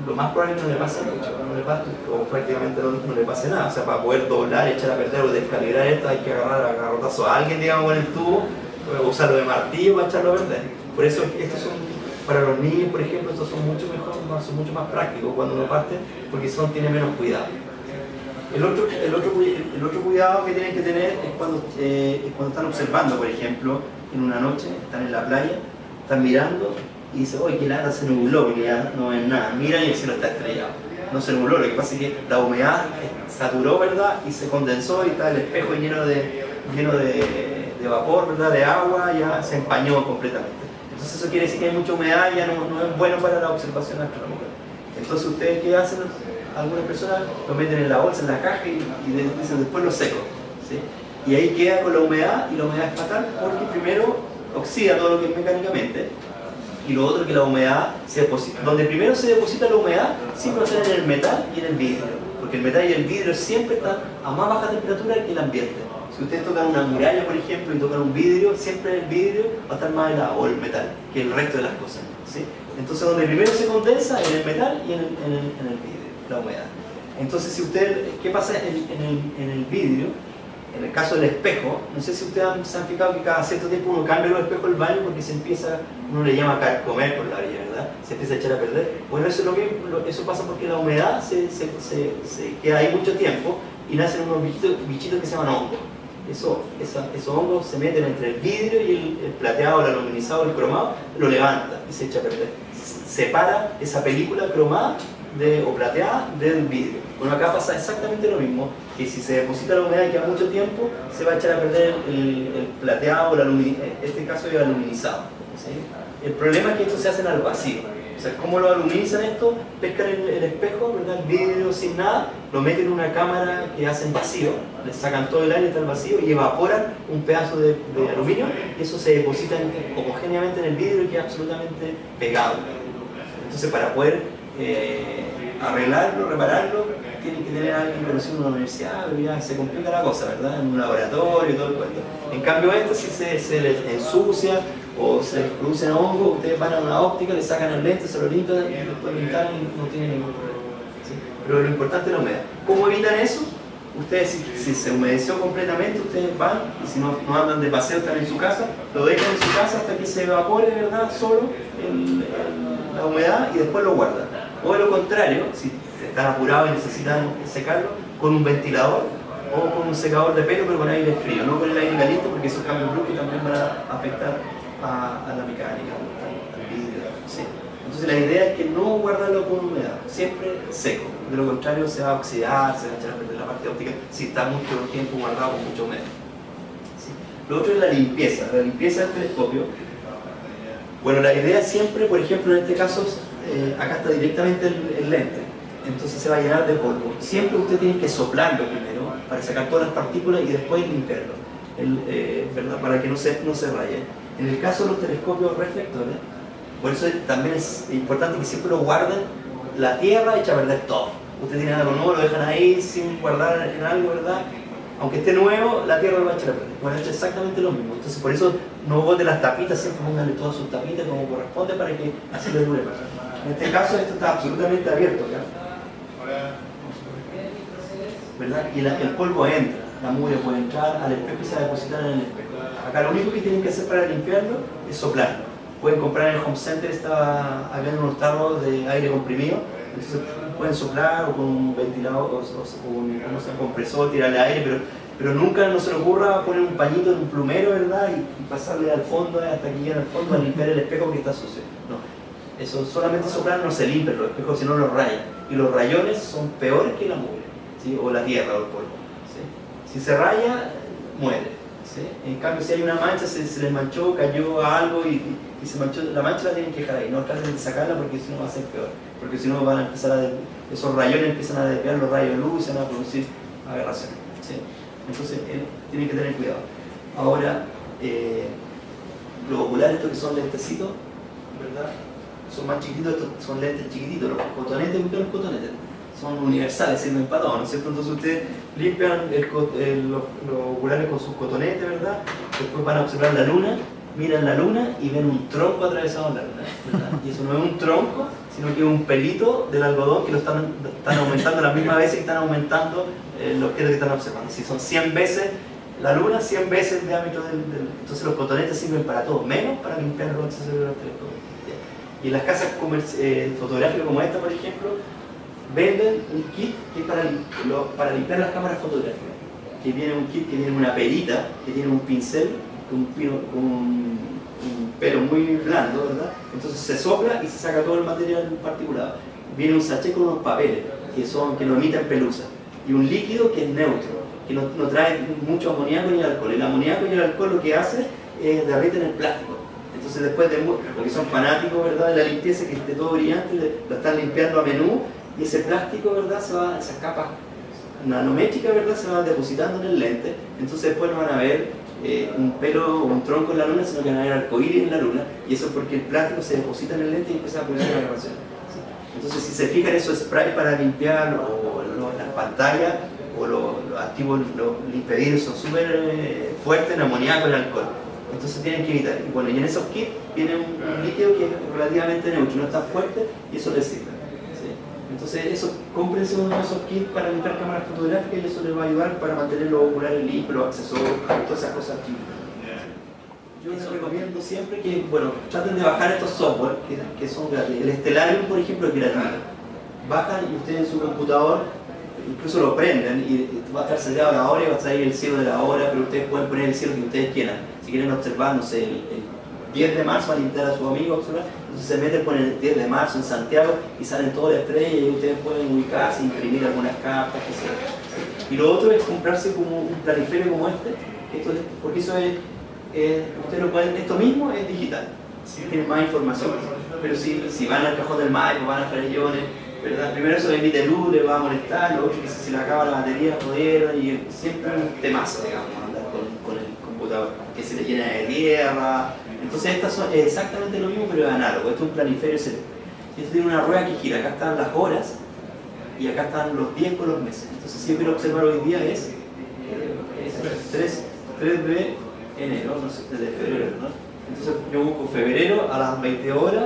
lo más probable es que no le pase mucho, no le pase, o prácticamente no le pase nada. O sea, para poder doblar, echar a perder o descalibrar esto hay que agarrar a garrotazo a alguien, digamos, con el tubo, usarlo de martillo para echarlo a perder. Por eso estos son, para los niños, por ejemplo, estos son mucho mejor, son mucho más prácticos cuando uno parte, porque tienen menos cuidado. El otro cuidado que tienen que tener es cuando están observando, por ejemplo, en una noche, están en la playa, están mirando y dicen, oye, qué lata, se nubló, porque ya no ven nada. Miran y el cielo está estrellado. No se nubló, lo que pasa es que la humedad saturó, ¿verdad? Y se condensó y está el espejo lleno de vapor, ¿verdad? De agua, ya se empañó completamente. Entonces eso quiere decir que hay mucha humedad y ya no es bueno para la observación astronómica. Entonces ustedes, ¿qué hacen? Algunas personas lo meten en la bolsa, en la caja y dicen después lo seco, ¿sí? Y ahí queda con la humedad, y la humedad es fatal porque primero oxida todo lo que es mecánicamente, y lo otro es que la humedad se deposita. Donde primero se deposita la humedad siempre va a ser en el metal y en el vidrio, porque el metal y el vidrio siempre están a más baja temperatura que el ambiente. Si ustedes tocan una muralla, por ejemplo, y tocan un vidrio, siempre el vidrio va a estar más helado, o el metal, que el resto de las cosas, ¿sí? Entonces donde primero se condensa en el metal y en el vidrio, la humedad. Entonces, si usted, ¿qué pasa en el vidrio? En el caso del espejo, no sé si ustedes se han fijado que cada cierto tiempo uno cambia los espejos del baño porque uno le llama carcomer por la orilla, ¿verdad? Se empieza a echar a perder. Bueno, eso pasa porque la humedad se queda ahí mucho tiempo y nacen unos bichitos que se llaman hongos. Esos hongos se meten entre el vidrio y el plateado, el aluminizado, el cromado, lo levanta y se echa a perder. Separa esa película cromada o plateada del vidrio. Bueno, acá pasa exactamente lo mismo, que si se deposita la humedad y queda mucho tiempo, se va a echar a perder el plateado, en este caso el aluminizado, ¿sí? El problema es que esto se hacen al vacío. O sea, ¿cómo lo aluminizan esto? Pescan el espejo, ¿verdad? El vidrio sin nada, lo meten en una cámara que hacen vacío, le sacan todo el aire hasta el vacío y evaporan un pedazo de aluminio, y eso se deposita homogéneamente en el vidrio y queda absolutamente pegado. Entonces, para poder arreglarlo, repararlo, tienen que tener a alguien conocido en una universidad, ya se complica la cosa, ¿verdad? En un laboratorio y todo el cuento. En cambio, esto si se les ensucia o se les producen hongos, ustedes van a una óptica, le sacan el lente, se lo limpian y después pintan y no tienen ningún problema, ¿sí? Pero lo importante es la humedad. ¿Cómo evitan eso? Ustedes, si se humedeció completamente, ustedes van, y si no andan de paseo, están en su casa, lo dejan en su casa hasta que se evapore, ¿verdad? Solo la humedad, y después lo guardan. O de lo contrario, si están apurados y necesitan secarlo, con un ventilador o con un secador de pelo, pero con aire frío, no con el aire caliente, porque esos cambios bruscos también van a afectar a la mecánica, al vidrio, ¿sí? Entonces la idea es que no guardarlo con humedad, siempre seco. De lo contrario se va a oxidar, se va a echar a perder la parte óptica si está mucho tiempo guardado con mucha humedad, ¿sí? Lo otro es la limpieza del telescopio. Bueno, la idea siempre, por ejemplo, en este caso, acá está directamente el lente, entonces se va a llenar de polvo. Siempre usted tiene que soplarlo primero para sacar todas las partículas y después limpiarlo, ¿verdad? Para que no se raye. En el caso de los telescopios reflectores, por eso también es importante que siempre lo guarden la tierra, echa a perder todo. Usted tiene algo nuevo, lo dejan ahí sin guardar en algo, ¿verdad? Aunque esté nuevo, la tierra lo va a echar a perder. Va a echar exactamente lo mismo. Entonces, por eso no bote las tapitas, siempre pónganle todas sus tapitas como corresponde para que así le dure más. En este caso, esto está absolutamente abierto, ¿verdad? Y el polvo entra, la mugre puede entrar al espejo y se va a depositar en el espejo. Acá lo único que tienen que hacer para limpiarlo es soplarlo. Pueden comprar en el Home Center, había unos tarros de aire comprimido, entonces pueden soplar o con un ventilador o con un compresor, tirarle aire, pero nunca no se le ocurra poner un pañito en un plumero, ¿verdad? Y pasarle al fondo hasta que llegue al fondo a limpiar el espejo que está sucio. No, eso solamente soplar no se limpia los espejos, sino los rayan. Y los rayones son peores que la mugre, ¿sí? O la tierra o el polvo, ¿sí? Si se raya, muere, ¿sí? En cambio, si hay una mancha, se les manchó, cayó a algo y se manchó, la mancha la tienen que dejar ahí, no traten de sacarla porque si no va a ser peor, porque si no van a empezar esos rayones empiezan a desviar los rayos de luz y se van a producir aberraciones, ¿sí? Entonces tienen que tener cuidado. Ahora, los oculares, estos que son lentecitos, ¿verdad? Son más chiquititos, estos son lentes chiquititos, los cotonetes, los cotonetes son universales, sirven para todo, ¿no es cierto? Entonces ustedes limpian los oculares con sus cotonetes, ¿verdad? Después van a observar la luna miran la luna y ven un tronco atravesado en la luna, ¿verdad? Y eso no es un tronco, sino que es un pelito del algodón que lo están aumentando a la misma vez que están aumentando los objetos que están observando. Si son 100 veces la luna, 100 veces el diámetro Entonces los cotonetes sirven para todo, menos para limpiar los excesos de los telescopios. Y en las casas fotográficas como esta, por ejemplo, venden un kit que es para limpiar las cámaras fotográficas. Que viene un kit que tiene una perita, que tiene un pincel con un pelo muy blando, ¿verdad? Entonces se sopla y se saca todo el material particulado. Viene un sachet con unos papeles que no emiten pelusa. Y un líquido que es neutro, que no trae mucho amoníaco ni alcohol. El amoníaco y el alcohol lo que hace es derriten el plástico. Entonces después porque son fanáticos, ¿verdad?, de la limpieza, que esté todo brillante, lo están limpiando a menudo, y ese plástico, ¿verdad?, esas capas nanométricas, ¿verdad?, se van depositando en el lente. Entonces después no van a ver un pelo o un tronco en la luna, sino que van a ver arcoíris en la luna, y eso es porque el plástico se deposita en el lente y empieza a producir una grabación. Entonces si se fijan, esos sprays para limpiar las pantallas o los activos, los limpiadores son súper fuertes en amoníaco y en alcohol. Entonces tienen que evitar. Y bueno, y en esos kits viene un líquido que es relativamente neutro, no es tan fuerte, y eso les sirve. ¿Sí? Entonces cómprense uno de esos kits para limpiar cámaras fotográficas, y eso les va a ayudar para mantener los oculares limpios, los accesorios, todas esas cosas chiquitas. Yo les recomiendo siempre que, bueno, traten de bajar estos software que son gratis. El Stellarium, por ejemplo, es gratuito. Bajan y ustedes en su computador incluso lo prenden y va a estar sellado la hora y va a salir el cielo de la hora, pero ustedes pueden poner el cielo que ustedes quieran. Si quieren observar, no sé, el 10 de marzo, van a invitar a sus amigos a observar, entonces se meten, ponen el 10 de marzo en Santiago y salen todas las estrellas, y ustedes pueden ubicarse, imprimir algunas cartas, qué sé yo. Y lo otro es comprarse como un planiferio como porque eso ustedes lo pueden, esto mismo es digital, si tienen más información, pero si van al Cajón del Maipo, van a Farellones, ¿verdad? Primero eso emite luz, le va a molestar, lo otro que si se le acaba la batería, joder, y siempre un temazo, digamos, andar con el computador, que se le llena de tierra. Entonces estas son exactamente lo mismo, pero es análogo. Esto es un planiferio celeste. Esto tiene una rueda que gira, acá están las horas y acá están los días con los meses. Entonces si yo quiero observar hoy día es 3 de enero, no sé, 3 de febrero, ¿no? Entonces yo busco febrero a las 20 horas,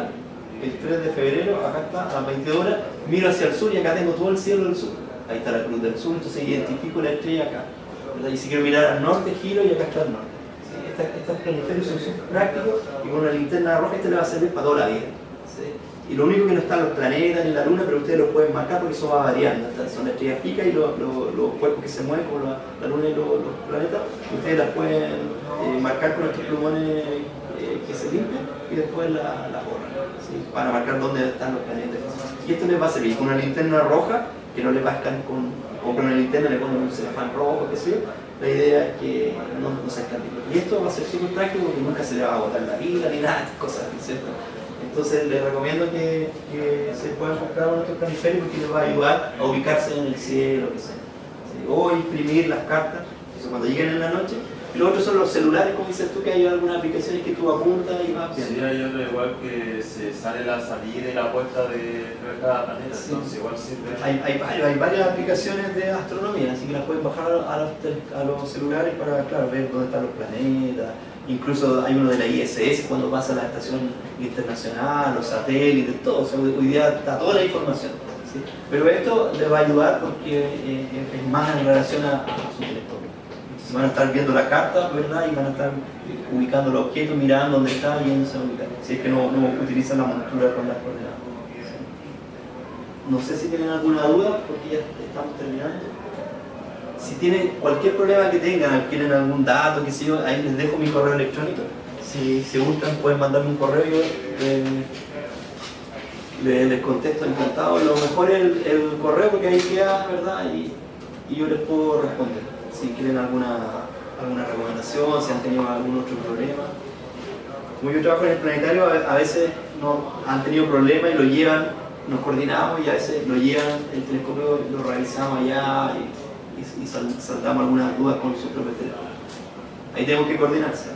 el 3 de febrero, acá está, a las 20 horas, miro hacia el sur y acá tengo todo el cielo del sur. Ahí está la cruz del sur, entonces identifico la estrella acá, ¿verdad? Y si quiero mirar al norte, giro y acá está el norte. ¿Sí? Estos planiferios son súper prácticos, y con una linterna roja le va a servir para toda la vida. ¿Sí? Y lo único que no están los planetas ni la luna, pero ustedes los pueden marcar porque eso va variando. Son estrellas fijas y los cuerpos que se mueven, como la luna y los planetas, ustedes las pueden marcar con estos plumones que se limpian y después la borran, ¿sí? Para marcar dónde están los planetas. Y esto les va a servir con una linterna roja, que no les va a estar compran una linterna, le ponen un celofán rojo, qué sé yo. La idea es que no se escape. Y esto va a ser súper práctico porque nunca se le va a botar la pila ni nada, cosas así, ¿cierto? Entonces les recomiendo que se puedan comprar uno de estos planiferios porque les va a ayudar a ubicarse en el cielo, qué sé yo, ¿sí? O imprimir las cartas, entonces cuando lleguen en la noche. Y lo otro son los celulares, como dices tú, que hay algunas aplicaciones que tú apuntas y vas viendo. Sí, hay otro igual que se sale la salida y la puesta de cada planeta, sí. Entonces igual siempre... Hay varias aplicaciones de astronomía, así que las pueden bajar a los celulares para, claro, ver dónde están los planetas. Incluso hay uno de la ISS cuando pasa a la estación internacional, los satélites, todo. O sea, hoy día está toda la información, ¿sí? Pero esto les va a ayudar porque es más en relación a su telescopio. Entonces van a estar viendo la carta, ¿verdad? Y van a estar ubicando los objetos, mirando dónde están y dónde se van a ubicar. Si es que no utilizan la montura con las coordenadas. ¿Sí? No sé si tienen alguna duda porque ya estamos terminando. Si tienen cualquier problema que tengan, quieren algún dato, qué sé yo, ahí les dejo mi correo electrónico. Si se gustan pueden mandarme un correo, yo les contesto encantado. Lo mejor es el correo porque ahí queda, ¿verdad? Y yo les puedo responder. Si quieren alguna recomendación, si han tenido algún otro problema. Como yo trabajo en el planetario, a veces no han tenido problemas y lo llevan, nos coordinamos y a veces lo llevan, el telescopio lo realizamos allá y saldamos algunas dudas con su propio teléfono. Ahí tenemos que coordinarse.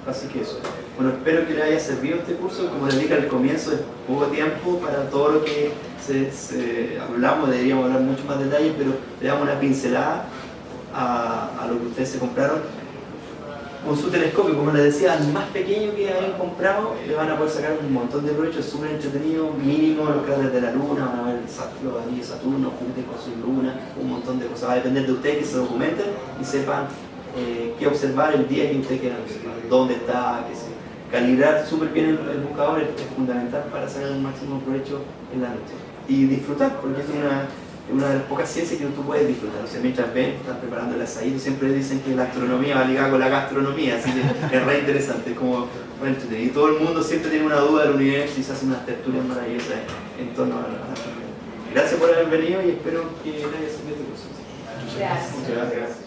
Así que eso. Bueno, espero que les haya servido este curso. Como les dije al comienzo, es poco tiempo para todo lo que hablamos, deberíamos hablar mucho más detalles, pero le damos una pincelada a lo que ustedes se compraron. con su telescopio, como les decía, al más pequeño que hayan comprado, le van a poder sacar un montón de provecho, es súper entretenido, mínimo los cráteres de la Luna, van a ver los anillos de Saturno, Júpiter con su luna, un montón de cosas. Va a depender de ustedes que se documenten y sepan qué observar el día que ustedes quieran observar, dónde está, qué sé. Calibrar súper bien el buscador es fundamental para sacar el máximo provecho en la noche. Y disfrutar, porque es una de las pocas ciencias que tú puedes disfrutar. O sea, mientras ven, están preparando el asadito, siempre dicen que la astronomía va ligada con la gastronomía, así que es re interesante, es como, bueno, y todo el mundo siempre tiene una duda del universo y se hacen unas tertulias maravillosas en torno a la astronomía. Gracias por haber venido y espero que les haya servido este curso. Gracias. Muchas gracias.